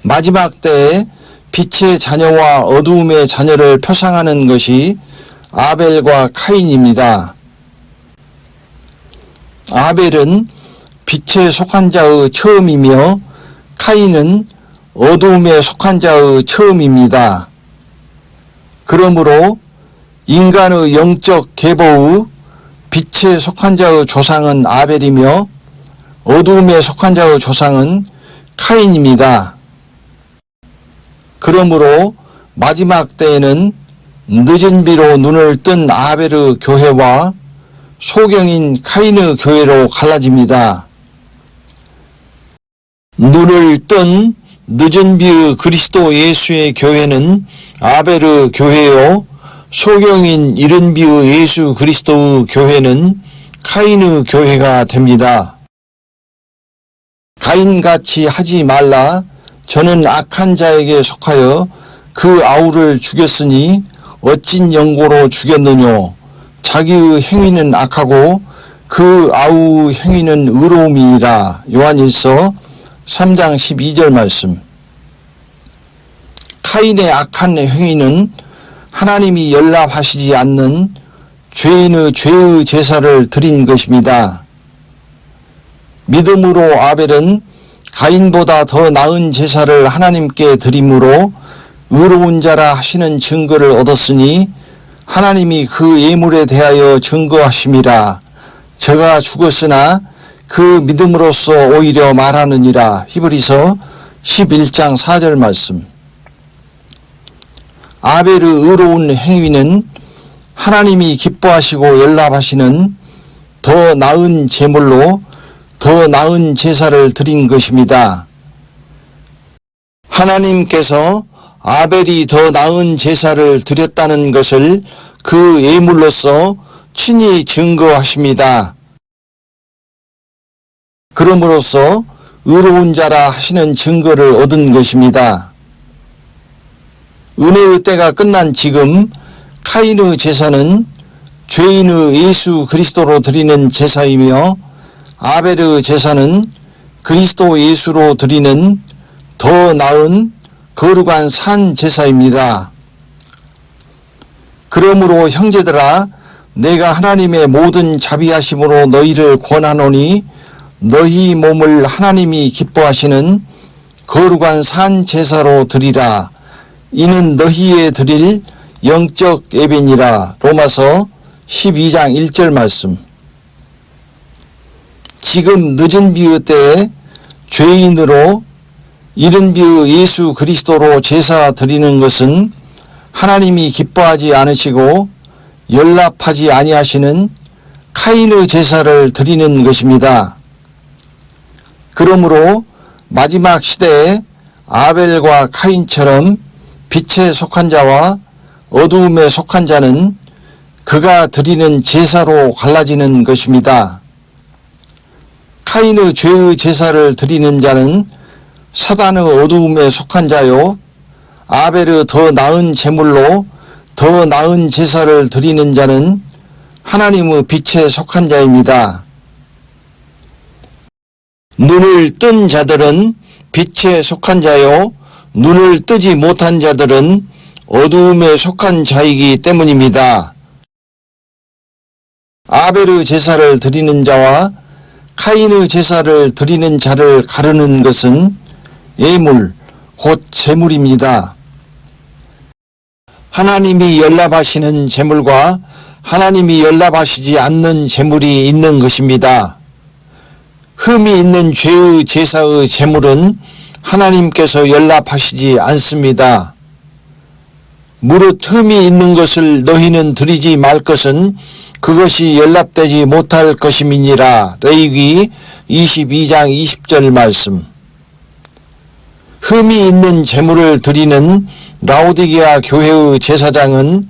Speaker 1: 마지막 때에 빛의 자녀와 어두움의 자녀를 표상하는 것이 아벨과 카인입니다. 아벨은 빛에 속한 자의 처음이며 카인은 어두움에 속한 자의 처음입니다. 그러므로 인간의 영적 계보의 빛에 속한 자의 조상은 아벨이며 어두움에 속한 자의 조상은 카인입니다. 그러므로 마지막 때에는 늦은 비로 눈을 뜬 아벨의 교회와 소경인 카인의 교회로 갈라집니다. 눈을 뜬 늦은 비의 그리스도 예수의 교회는 아벨의 교회요, 소경인 이른 비의 예수 그리스도의 교회는 카인의 교회가 됩니다. 가인같이 하지 말라. 저는 악한 자에게 속하여 그 아우를 죽였으니 어찐 영고로 죽였느뇨. 자기의 행위는 악하고 그 아우 행위는 의로움이니라. 요한일서 3장 12절 말씀. 카인의 악한 행위는 하나님이 연락하시지 않는 죄인의 죄의 제사를 드린 것입니다. 믿음으로 아벨은 가인보다 더 나은 제사를 하나님께 드림으로 의로운 자라 하시는 증거를 얻었으니 하나님이 그 예물에 대하여 증거하심이라. 저가 죽었으나 그 믿음으로써 오히려 말하느니라. 히브리서 11장 4절 말씀. 아벨의 의로운 행위는 하나님이 기뻐하시고 연락하시는 더 나은 제물로 더 나은 제사를 드린 것입니다. 하나님께서 아벨이 더 나은 제사를 드렸다는 것을 그 예물로서 친히 증거하십니다. 그럼으로써 의로운 자라 하시는 증거를 얻은 것입니다. 은혜의 때가 끝난 지금 카인의 제사는 죄인의 예수 그리스도로 드리는 제사이며 아벨의 제사는 그리스도 예수로 드리는 더 나은 거룩한 산 제사입니다. 그러므로 형제들아, 내가 하나님의 모든 자비하심으로 너희를 권하노니 너희 몸을 하나님이 기뻐하시는 거룩한 산 제사로 드리라. 이는 너희에 드릴 영적 예배니라. 로마서 12장 1절 말씀. 지금 늦은 비의 때에 죄인으로 이른 비의 예수 그리스도로 제사 드리는 것은 하나님이 기뻐하지 않으시고 연락하지 아니하시는 카인의 제사를 드리는 것입니다. 그러므로 마지막 시대에 아벨과 카인처럼 빛에 속한 자와 어두움에 속한 자는 그가 드리는 제사로 갈라지는 것입니다. 카인의 죄의 제사를 드리는 자는 사단의 어두움에 속한 자요, 아벨의 더 나은 제물로 더 나은 제사를 드리는 자는 하나님의 빛에 속한 자입니다. 눈을 뜬 자들은 빛에 속한 자요, 눈을 뜨지 못한 자들은 어두움에 속한 자이기 때문입니다. 아벨의 제사를 드리는 자와 카인의 제사를 드리는 자를 가르는 것은 예물, 곧 제물입니다. 하나님이 연락하시는 제물과 하나님이 연락하시지 않는 제물이 있는 것입니다. 흠이 있는 죄의 제사의 제물은 하나님께서 연락하시지 않습니다. 무릇 흠이 있는 것을 너희는 드리지 말 것은 그것이 연락되지 못할 것임이니라. 레위기 22장 20절 말씀. 흠이 있는 제물을 드리는 라오디게아 교회의 제사장은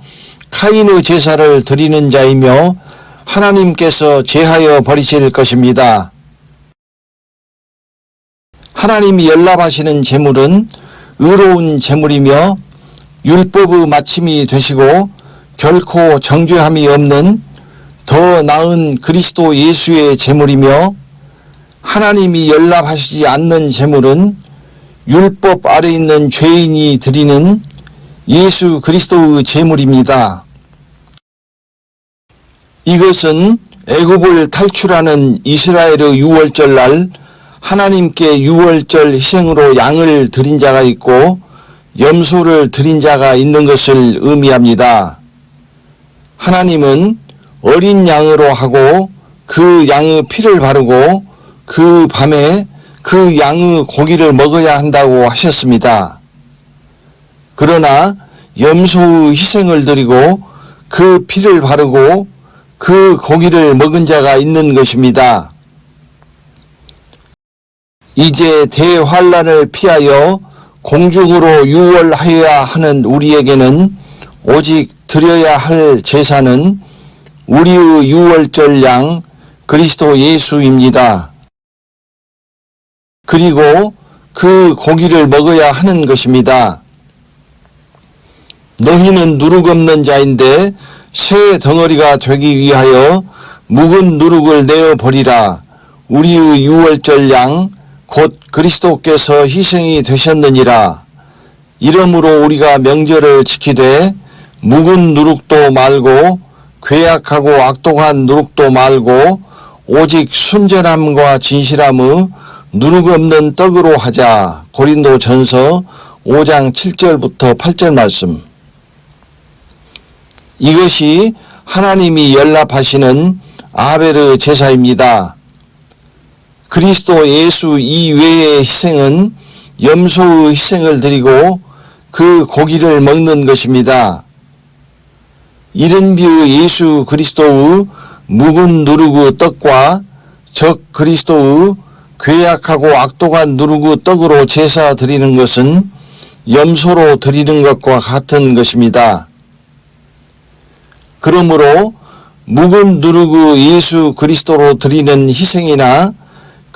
Speaker 1: 카인의 제사를 드리는 자이며 하나님께서 제하여 버리실 것입니다. 하나님이 연락하시는 제물은 의로운 제물이며 율법의 마침이 되시고 결코 정죄함이 없는 더 나은 그리스도 예수의 제물이며 하나님이 연락하시지 않는 제물은 율법 아래 있는 죄인이 드리는 예수 그리스도의 제물입니다. 이것은 애굽을 탈출하는 이스라엘의 유월절 날 하나님께 유월절 희생으로 양을 드린 자가 있고 염소를 드린 자가 있는 것을 의미합니다. 하나님은 어린 양으로 하고 그 양의 피를 바르고 그 밤에 그 양의 고기를 먹어야 한다고 하셨습니다. 그러나 염소의 희생을 드리고 그 피를 바르고 그 고기를 먹은 자가 있는 것입니다. 이제 대환란을 피하여 공중으로 유월하여야 하는 우리에게는 오직 드려야 할 제사는 우리의 유월절 양 그리스도 예수입니다. 그리고 그 고기를 먹어야 하는 것입니다. 너희는 누룩 없는 자인데 새 덩어리가 되기 위하여 묵은 누룩을 내어 버리라. 우리의 유월절 양 곧 그리스도께서 희생이 되셨느니라. 이러므로 우리가 명절을 지키되 묵은 누룩도 말고 괴악하고 악독한 누룩도 말고 오직 순전함과 진실함의 누룩 없는 떡으로 하자. 고린도전서 5장 7절부터 8절 말씀. 이것이 하나님이 연락하시는 아벨의 제사입니다. 그리스도 예수 이외의 희생은 염소의 희생을 드리고 그 고기를 먹는 것입니다. 이른비의 예수 그리스도의 묵은 누룩의 떡과 적 그리스도의 괴악하고 악독한 누룩의 떡으로 제사 드리는 것은 염소로 드리는 것과 같은 것입니다. 그러므로 묵은 누룩의 예수 그리스도로 드리는 희생이나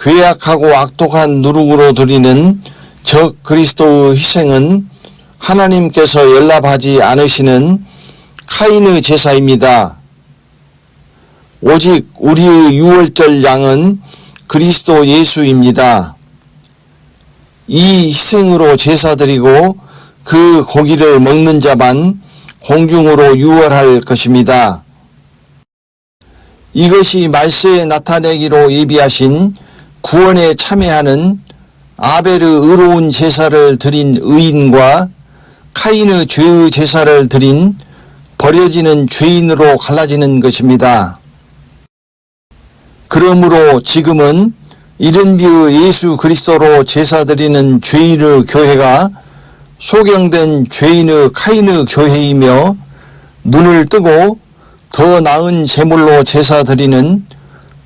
Speaker 1: 괴악하고 악독한 누룩으로 드리는 적 그리스도의 희생은 하나님께서 연락하지 않으시는 카인의 제사입니다. 오직 우리의 유월절 양은 그리스도 예수입니다. 이 희생으로 제사 드리고 그 고기를 먹는 자만 공중으로 유월할 것입니다. 이것이 말세에 나타내기로 예비하신 구원에 참여하는 아벨의 의로운 제사를 드린 의인과 카인의 죄의 제사를 드린 버려지는 죄인으로 갈라지는 것입니다. 그러므로 지금은 이른비의 예수 그리스도로 제사 드리는 죄인의 교회가 소경된 죄인의 카인의 교회이며 눈을 뜨고 더 나은 제물로 제사 드리는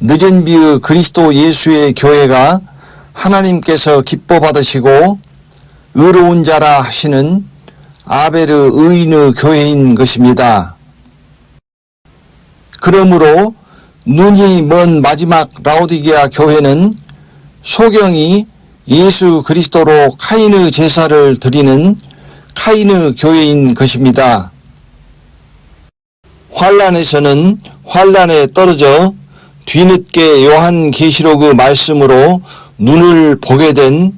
Speaker 1: 늦은 비의 그리스도 예수의 교회가 하나님께서 기뻐 받으시고 의로운 자라 하시는 아벨의 의인의 교회인 것입니다. 그러므로 눈이 먼 마지막 라오디게아 교회는 소경이 예수 그리스도로 카인의 제사를 드리는 카인의 교회인 것입니다. 환란에서는 환란에 떨어져 뒤늦게 요한계시록의 말씀으로 눈을 보게 된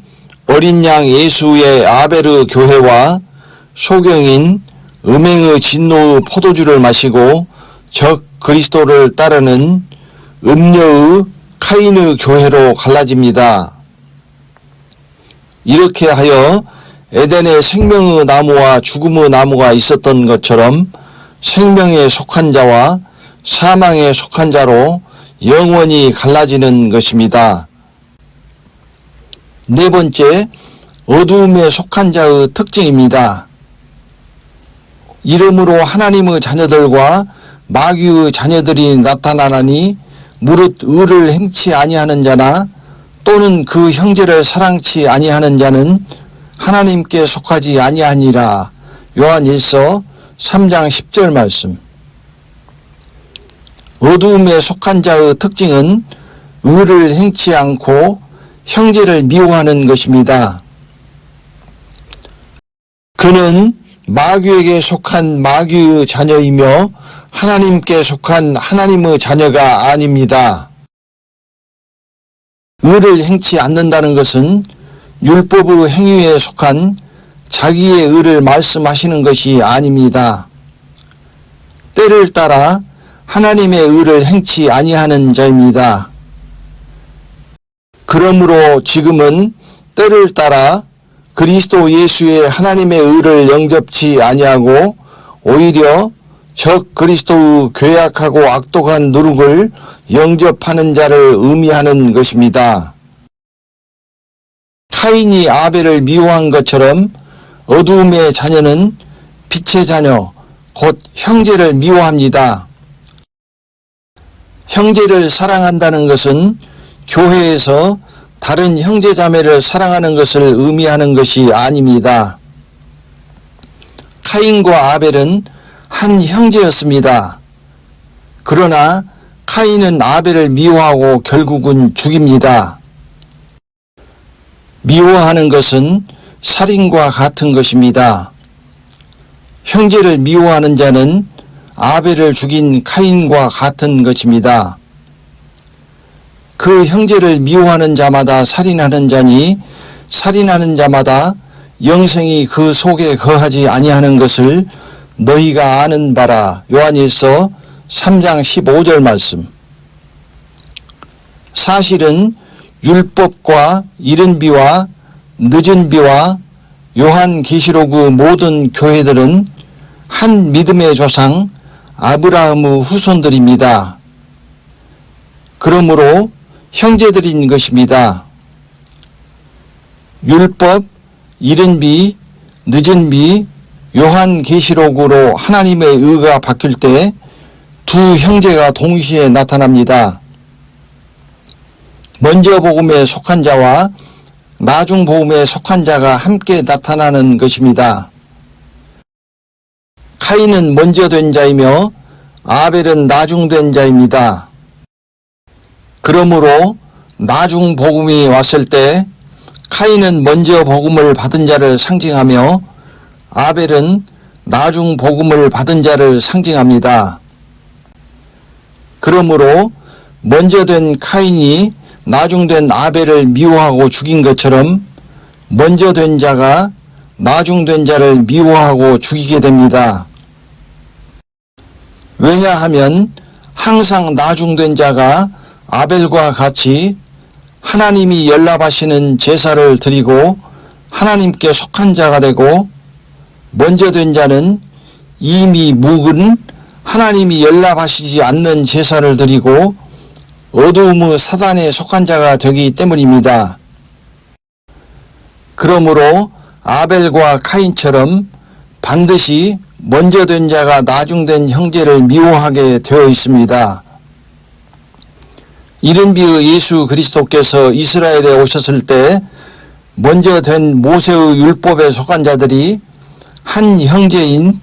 Speaker 1: 어린 양 예수의 아벨의 교회와 소경인 음행의 진노의 포도주를 마시고 적 그리스도를 따르는 음녀의 카인의 교회로 갈라집니다. 이렇게 하여 에덴에 생명의 나무와 죽음의 나무가 있었던 것처럼 생명에 속한 자와 사망에 속한 자로 영원히 갈라지는 것입니다. 네 번째, 어두움에 속한 자의 특징입니다. 이러므로 하나님의 자녀들과 마귀의 자녀들이 나타나나니 무릇 의를 행치 아니하는 자나 또는 그 형제를 사랑치 아니하는 자는 하나님께 속하지 아니하니라. 요한일서 3장 10절 말씀. 어두움에 속한 자의 특징은 의를 행치 않고 형제를 미워하는 것입니다. 그는 마귀에게 속한 마귀의 자녀이며 하나님께 속한 하나님의 자녀가 아닙니다. 의를 행치 않는다는 것은 율법의 행위에 속한 자기의 의를 말씀하시는 것이 아닙니다. 때를 따라 하나님의 의를 행치 아니하는 자입니다. 그러므로 지금은 때를 따라 그리스도 예수의 하나님의 의를 영접치 아니하고 오히려 적 그리스도의 괴악하고 악독한 누룩을 영접하는 자를 의미하는 것입니다. 카인이 아벨을 미워한 것처럼 어두움의 자녀는 빛의 자녀, 곧 형제를 미워합니다. 형제를 사랑한다는 것은 교회에서 다른 형제자매를 사랑하는 것을 의미하는 것이 아닙니다. 카인과 아벨은 한 형제였습니다. 그러나 카인은 아벨을 미워하고 결국은 죽입니다. 미워하는 것은 살인과 같은 것입니다. 형제를 미워하는 자는 아벨을 죽인 카인과 같은 것입니다. 그 형제를 미워하는 자마다 살인하는 자니 살인하는 자마다 영생이 그 속에 거하지 아니하는 것을 너희가 아는 바라. 요한일서 3장 15절 말씀. 사실은 율법과 이른 비와 늦은 비와 요한계시록 모든 교회들은 한 믿음의 조상 아브라함의 후손들입니다. 그러므로 형제들인 것입니다. 율법, 이른 비, 늦은 비, 요한계시록으로 하나님의 의가 바뀔 때 두 형제가 동시에 나타납니다. 먼저 복음에 속한 자와 나중 복음에 속한 자가 함께 나타나는 것입니다. 카인은 먼저 된 자이며 아벨은 나중 된 자입니다. 그러므로 나중 복음이 왔을 때 카인은 먼저 복음을 받은 자를 상징하며 아벨은 나중 복음을 받은 자를 상징합니다. 그러므로 먼저 된 카인이 나중 된 아벨을 미워하고 죽인 것처럼 먼저 된 자가 나중 된 자를 미워하고 죽이게 됩니다. 왜냐하면 항상 나중 된 자가 아벨과 같이 하나님이 연락하시는 제사를 드리고 하나님께 속한 자가 되고, 먼저 된 자는 이미 묵은 하나님이 연락하시지 않는 제사를 드리고 어두움의 사단에 속한 자가 되기 때문입니다. 그러므로 아벨과 카인처럼 반드시 먼저 된 자가 나중 된 형제를 미워하게 되어 있습니다. 이른 비의 예수 그리스도께서 이스라엘에 오셨을 때 먼저 된 모세의 율법에 속한 자들이 한 형제인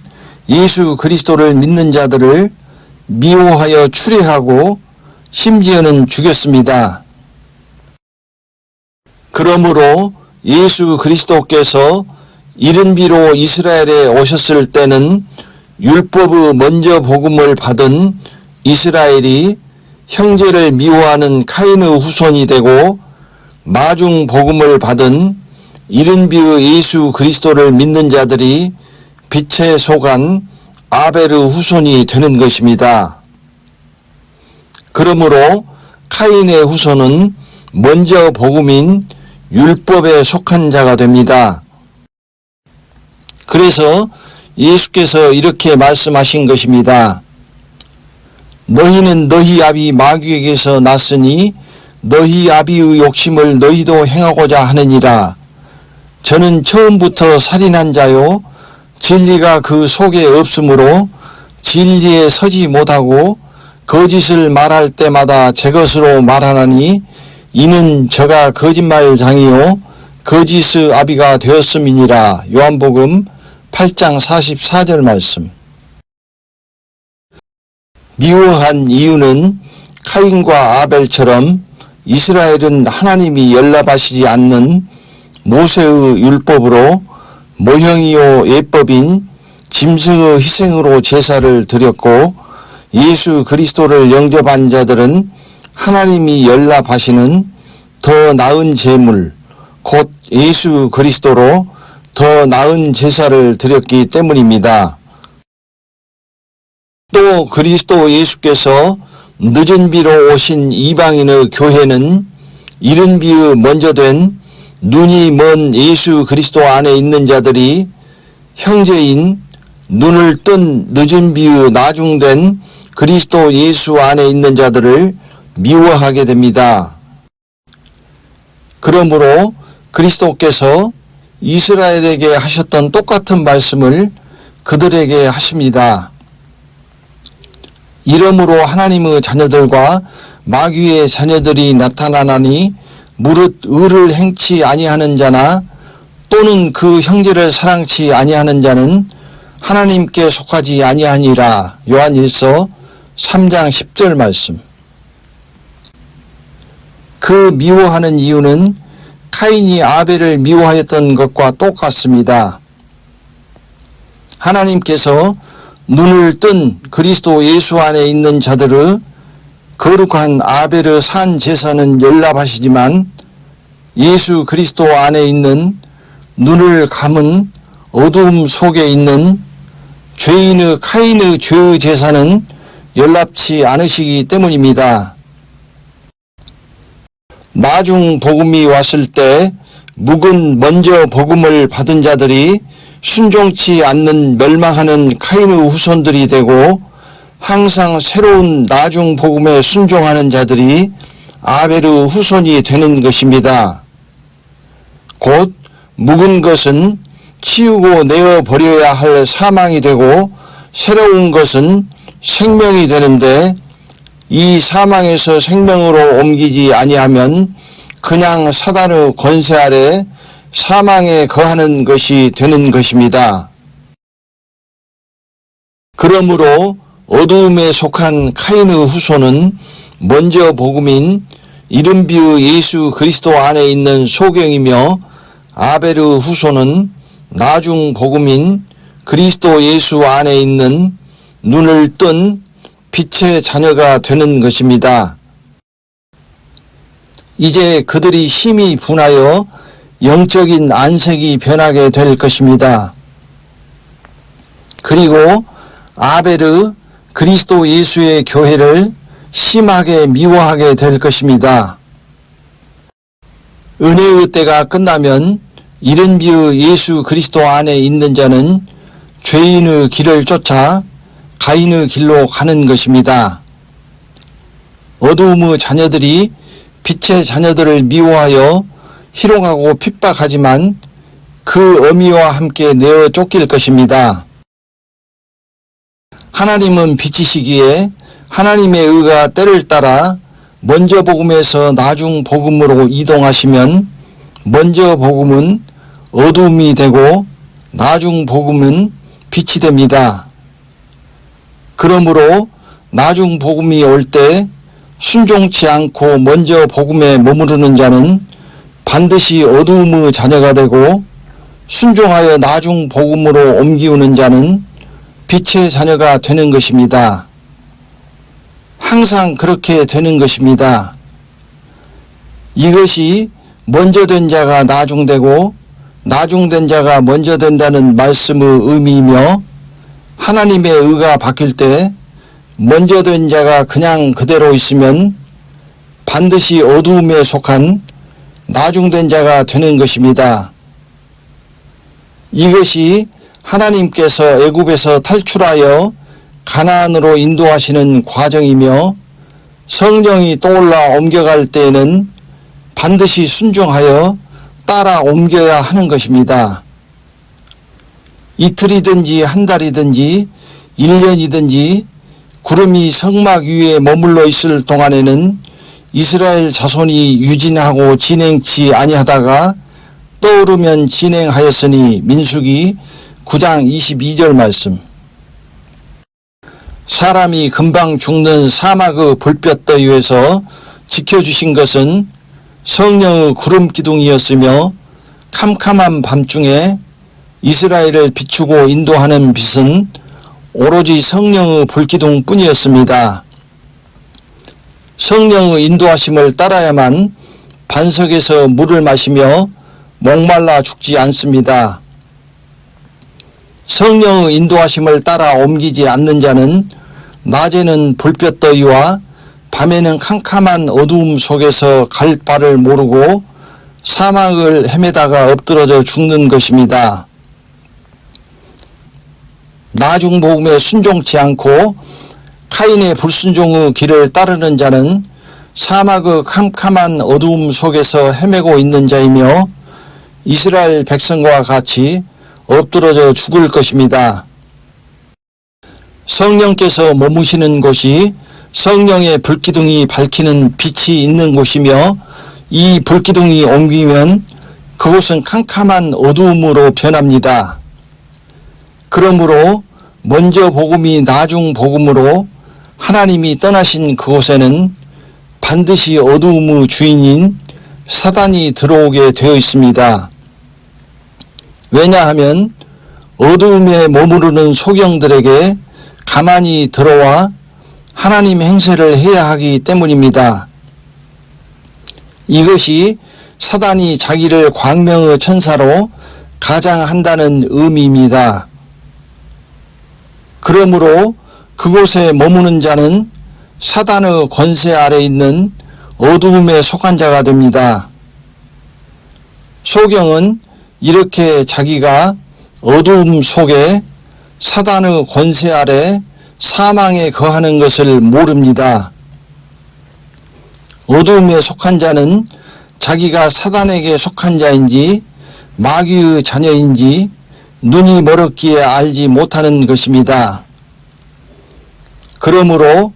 Speaker 1: 예수 그리스도를 믿는 자들을 미워하여 추례하고 심지어는 죽였습니다. 그러므로 예수 그리스도께서 이른 비로 이스라엘에 오셨을 때는 율법의 먼저 복음을 받은 이스라엘이 형제를 미워하는 카인의 후손이 되고, 나중 복음을 받은 이른 비의 예수 그리스도를 믿는 자들이 빛에 속한 아벨의 후손이 되는 것입니다. 그러므로 카인의 후손은 먼저 복음인 율법에 속한 자가 됩니다. 그래서 예수께서 이렇게 말씀하신 것입니다. 너희는 너희 아비 마귀에게서 났으니 너희 아비의 욕심을 너희도 행하고자 하느니라. 저는 처음부터 살인한 자요 진리가 그 속에 없으므로 진리에 서지 못하고 거짓을 말할 때마다 제 것으로 말하나니 이는 저가 거짓말장이요 거짓의 아비가 되었음이니라. 요한복음 8장 44절 말씀. 미워한 이유는 카인과 아벨처럼 이스라엘은 하나님이 연락하시지 않는 모세의 율법으로 모형이요 예법인 짐승의 희생으로 제사를 드렸고, 예수 그리스도를 영접한 자들은 하나님이 연락하시는 더 나은 제물, 곧 예수 그리스도로 더 나은 제사를 드렸기 때문입니다. 또 그리스도 예수께서 늦은 비로 오신 이방인의 교회는 이른 비의 먼저 된 눈이 먼 예수 그리스도 안에 있는 자들이 형제인 눈을 뜬 늦은 비의 나중된 그리스도 예수 안에 있는 자들을 미워하게 됩니다. 그러므로 그리스도께서 이스라엘에게 하셨던 똑같은 말씀을 그들에게 하십니다. 이러므로 하나님의 자녀들과 마귀의 자녀들이 나타나나니 무릇 의를 행치 아니하는 자나 또는 그 형제를 사랑치 아니하는 자는 하나님께 속하지 아니하니라. 요한일서 3장 10절 말씀. 그 미워하는 이유는 카인이 아벨을 미워하였던 것과 똑같습니다. 하나님께서 눈을 뜬 그리스도 예수 안에 있는 자들의 거룩한 아벨의 산 제사는 연락하시지만 예수 그리스도 안에 있는 눈을 감은 어두움 속에 있는 죄인의 카인의 죄의 제사는 연락치 않으시기 때문입니다. 나중 복음이 왔을 때 묵은 먼저 복음을 받은 자들이 순종치 않는 멸망하는 카인의 후손들이 되고 항상 새로운 나중 복음에 순종하는 자들이 아벨의 후손이 되는 것입니다. 곧 묵은 것은 치우고 내어버려야 할 사망이 되고 새로운 것은 생명이 되는데 이 사망에서 생명으로 옮기지 아니하면 그냥 사단의 권세 아래 사망에 거하는 것이 되는 것입니다. 그러므로 어두움에 속한 카인의 후손은 먼저 복음인 이른비의 예수 그리스도 안에 있는 소경이며 아벨의 후손은 나중 복음인 그리스도 예수 안에 있는 눈을 뜬 빛의 자녀가 되는 것입니다. 이제 그들이 심히 분하여 영적인 안색이 변하게 될 것입니다. 그리고 아벨의 그리스도 예수의 교회를 심하게 미워하게 될 것입니다. 은혜의 때가 끝나면 이른비의 예수 그리스도 안에 있는 자는 죄인의 길을 쫓아 가인의 길로 가는 것입니다. 어두움의 자녀들이 빛의 자녀들을 미워하여 희롱하고 핍박하지만 그 어미와 함께 내어 쫓길 것입니다. 하나님은 빛이시기에 하나님의 의가 때를 따라 먼저 복음에서 나중 복음으로 이동하시면 먼저 복음은 어두움이 되고 나중 복음은 빛이 됩니다. 그러므로 나중 복음이 올 때 순종치 않고 먼저 복음에 머무르는 자는 반드시 어두움의 자녀가 되고 순종하여 나중 복음으로 옮기우는 자는 빛의 자녀가 되는 것입니다. 항상 그렇게 되는 것입니다. 이것이 먼저 된 자가 나중되고 나중된 자가 먼저 된다는 말씀의 의미이며 하나님의 의가 바뀔 때 먼저 된 자가 그냥 그대로 있으면 반드시 어두움에 속한 나중된 자가 되는 것입니다. 이것이 하나님께서 애굽에서 탈출하여 가나안으로 인도하시는 과정이며 성령이 떠올라 옮겨갈 때에는 반드시 순종하여 따라 옮겨야 하는 것입니다. 이틀이든지 한 달이든지 1년이든지 구름이 성막 위에 머물러 있을 동안에는 이스라엘 자손이 유진하고 진행치 아니하다가 떠오르면 진행하였으니 민수기 9장 22절 말씀. 사람이 금방 죽는 사막의 불볕더위에서 지켜주신 것은 성령의 구름 기둥이었으며 캄캄한 밤중에 이스라엘을 비추고 인도하는 빛은 오로지 성령의 불기둥 뿐이었습니다. 성령의 인도하심을 따라야만 반석에서 물을 마시며 목말라 죽지 않습니다. 성령의 인도하심을 따라 옮기지 않는 자는 낮에는 불볕더위와 밤에는 캄캄한 어두움 속에서 갈 바를 모르고 사막을 헤매다가 엎드러져 죽는 것입니다. 나중 복음에 순종치 않고 카인의 불순종의 길을 따르는 자는 사막의 캄캄한 어두움 속에서 헤매고 있는 자이며 이스라엘 백성과 같이 엎드러져 죽을 것입니다. 성령께서 머무시는 곳이 성령의 불기둥이 밝히는 빛이 있는 곳이며 이 불기둥이 옮기면 그곳은 캄캄한 어두움으로 변합니다. 그러므로 먼저 복음이 나중 복음으로 하나님이 떠나신 그곳에는 반드시 어두움의 주인인 사단이 들어오게 되어 있습니다. 왜냐하면 어두움에 머무르는 소경들에게 가만히 들어와 하나님 행세를 해야 하기 때문입니다. 이것이 사단이 자기를 광명의 천사로 가장한다는 의미입니다. 그러므로 그곳에 머무는 자는 사단의 권세 아래 있는 어두움에 속한 자가 됩니다. 소경은 이렇게 자기가 어두움 속에 사단의 권세 아래 사망에 거하는 것을 모릅니다. 어두움에 속한 자는 자기가 사단에게 속한 자인지 마귀의 자녀인지 눈이 멀었기에 알지 못하는 것입니다. 그러므로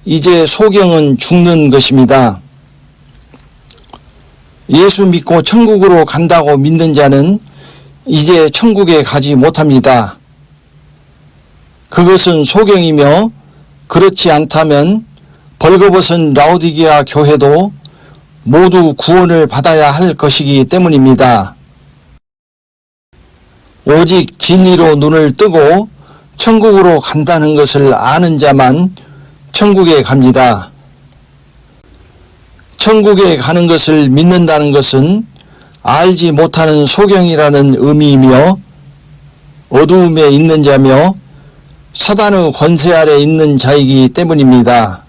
Speaker 1: 이제 소경은 죽는 것입니다. 예수 믿고 천국으로 간다고 믿는 자는 이제 천국에 가지 못합니다. 그것은 소경이며 그렇지 않다면 벌거벗은 라오디게아 교회도 모두 구원을 받아야 할 것이기 때문입니다. 오직 진리로 눈을 뜨고 천국으로 간다는 것을 아는 자만 천국에 갑니다. 천국에 가는 것을 믿는다는 것은 알지 못하는 소경이라는 의미이며 어두움에 있는 자며 사단의 권세 아래 있는 자이기 때문입니다.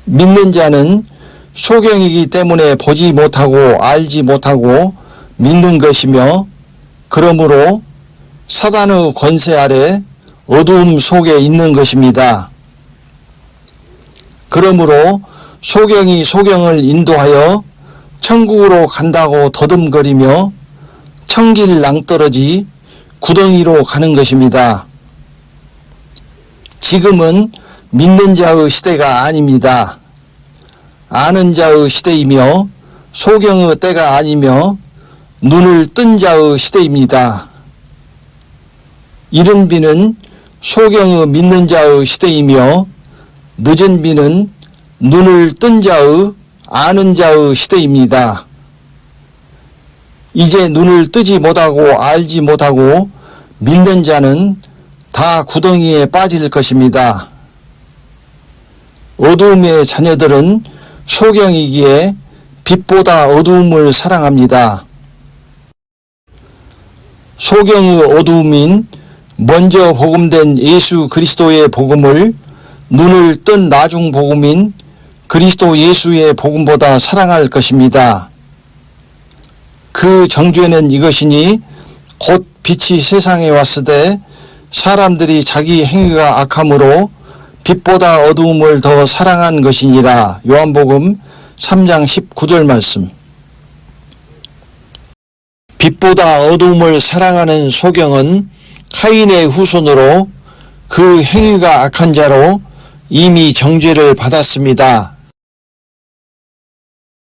Speaker 1: 믿는 자는 소경이기 때문에 보지 못하고 알지 못하고 믿는 것이며 그러므로 사단의 권세 아래 어두움 속에 있는 것입니다. 그러므로 소경이 소경을 인도하여 천국으로 간다고 더듬거리며 천길 낭떠러지 구덩이로 가는 것입니다. 지금은 믿는 자의 시대가 아닙니다. 아는 자의 시대이며 소경의 때가 아니며 눈을 뜬 자의 시대입니다. 이른 비는 소경의 믿는 자의 시대이며 늦은 비는 눈을 뜬 자의 아는 자의 시대입니다. 이제 눈을 뜨지 못하고 알지 못하고 믿는 자는 다 구덩이에 빠질 것입니다. 어두움의 자녀들은 소경이기에 빛보다 어두움을 사랑합니다. 소경의 어두움인 먼저 복음된 예수 그리스도의 복음을 눈을 뜬 나중 복음인 그리스도 예수의 복음보다 사랑할 것입니다. 그 정죄는 이것이니 곧 빛이 세상에 왔으되 사람들이 자기 행위가 악함으로 빛보다 어두움을 더 사랑한 것이니라. 요한복음 3장 19절 말씀. 빛보다 어두움을 사랑하는 소경은 카인의 후손으로 그 행위가 악한 자로 이미 정죄를 받았습니다.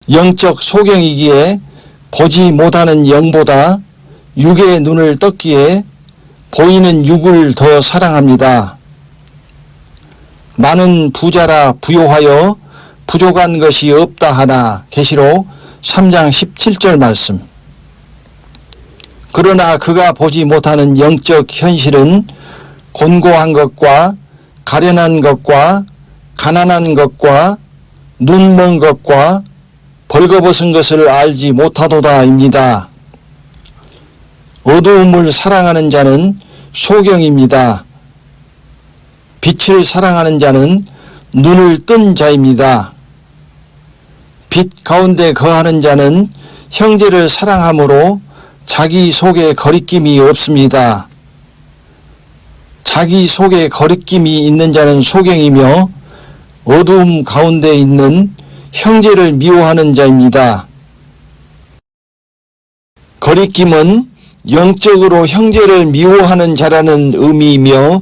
Speaker 1: 영적 소경이기에 보지 못하는 영보다 육의 눈을 떴기에 보이는 육을 더 사랑합니다. 나는 부자라 부요하여 부족한 것이 없다 하나. 계시록 3장 17절 말씀. 그러나 그가 보지 못하는 영적 현실은 곤고한 것과 가련한 것과 가난한 것과 눈먼 것과 벌거벗은 것을 알지 못하도다입니다. 어두움을 사랑하는 자는 소경입니다. 빛을 사랑하는 자는 눈을 뜬 자입니다. 빛 가운데 거하는 자는 형제를 사랑하므로 자기 속에 거리낌이 없습니다. 자기 속에 거리낌이 있는 자는 소경이며 어두움 가운데 있는 형제를 미워하는 자입니다. 거리낌은 영적으로 형제를 미워하는 자라는 의미이며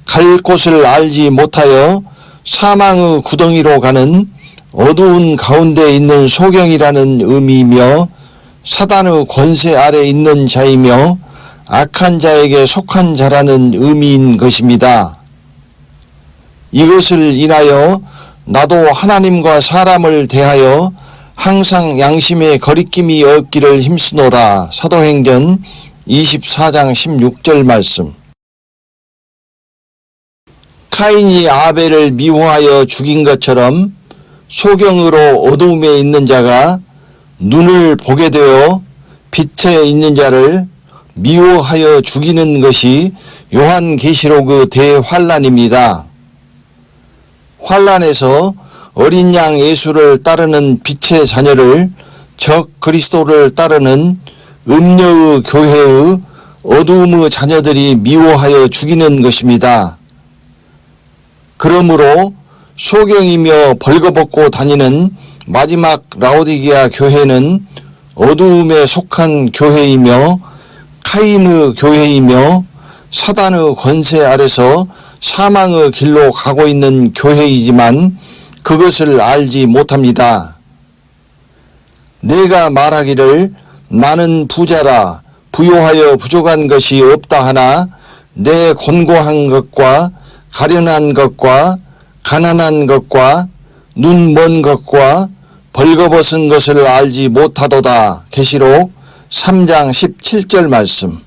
Speaker 1: 갈 곳을 알지 못하여 사망의 구덩이로 가는 어두운 가운데 있는 소경이라는 의미이며 사단의 권세 아래 있는 자이며 악한 자에게 속한 자라는 의미인 것입니다. 이것을 인하여 나도 하나님과 사람을 대하여 항상 양심의 거리낌이 없기를 힘쓰노라. 사도행전 24장 16절 말씀. 카인이 아벨을 미워하여 죽인 것처럼 소경으로 어두움에 있는 자가 눈을 보게 되어 빛에 있는 자를 미워하여 죽이는 것이 요한계시록의 대환란입니다. 환란에서 어린 양 예수를 따르는 빛의 자녀를 적 그리스도를 따르는 음녀의 교회의 어두움의 자녀들이 미워하여 죽이는 것입니다. 그러므로 소경이며 벌거벗고 다니는 마지막 라오디게아 교회는 어두움에 속한 교회이며 카인의 교회이며 사단의 권세 아래서 사망의 길로 가고 있는 교회이지만 그것을 알지 못합니다. 내가 말하기를 나는 부자라 부요하여 부족한 것이 없다 하나 내 곤고한 것과 가련한 것과 가난한 것과 눈 먼 것과 벌거벗은 것을 알지 못하도다. 계시록 3장 17절 말씀.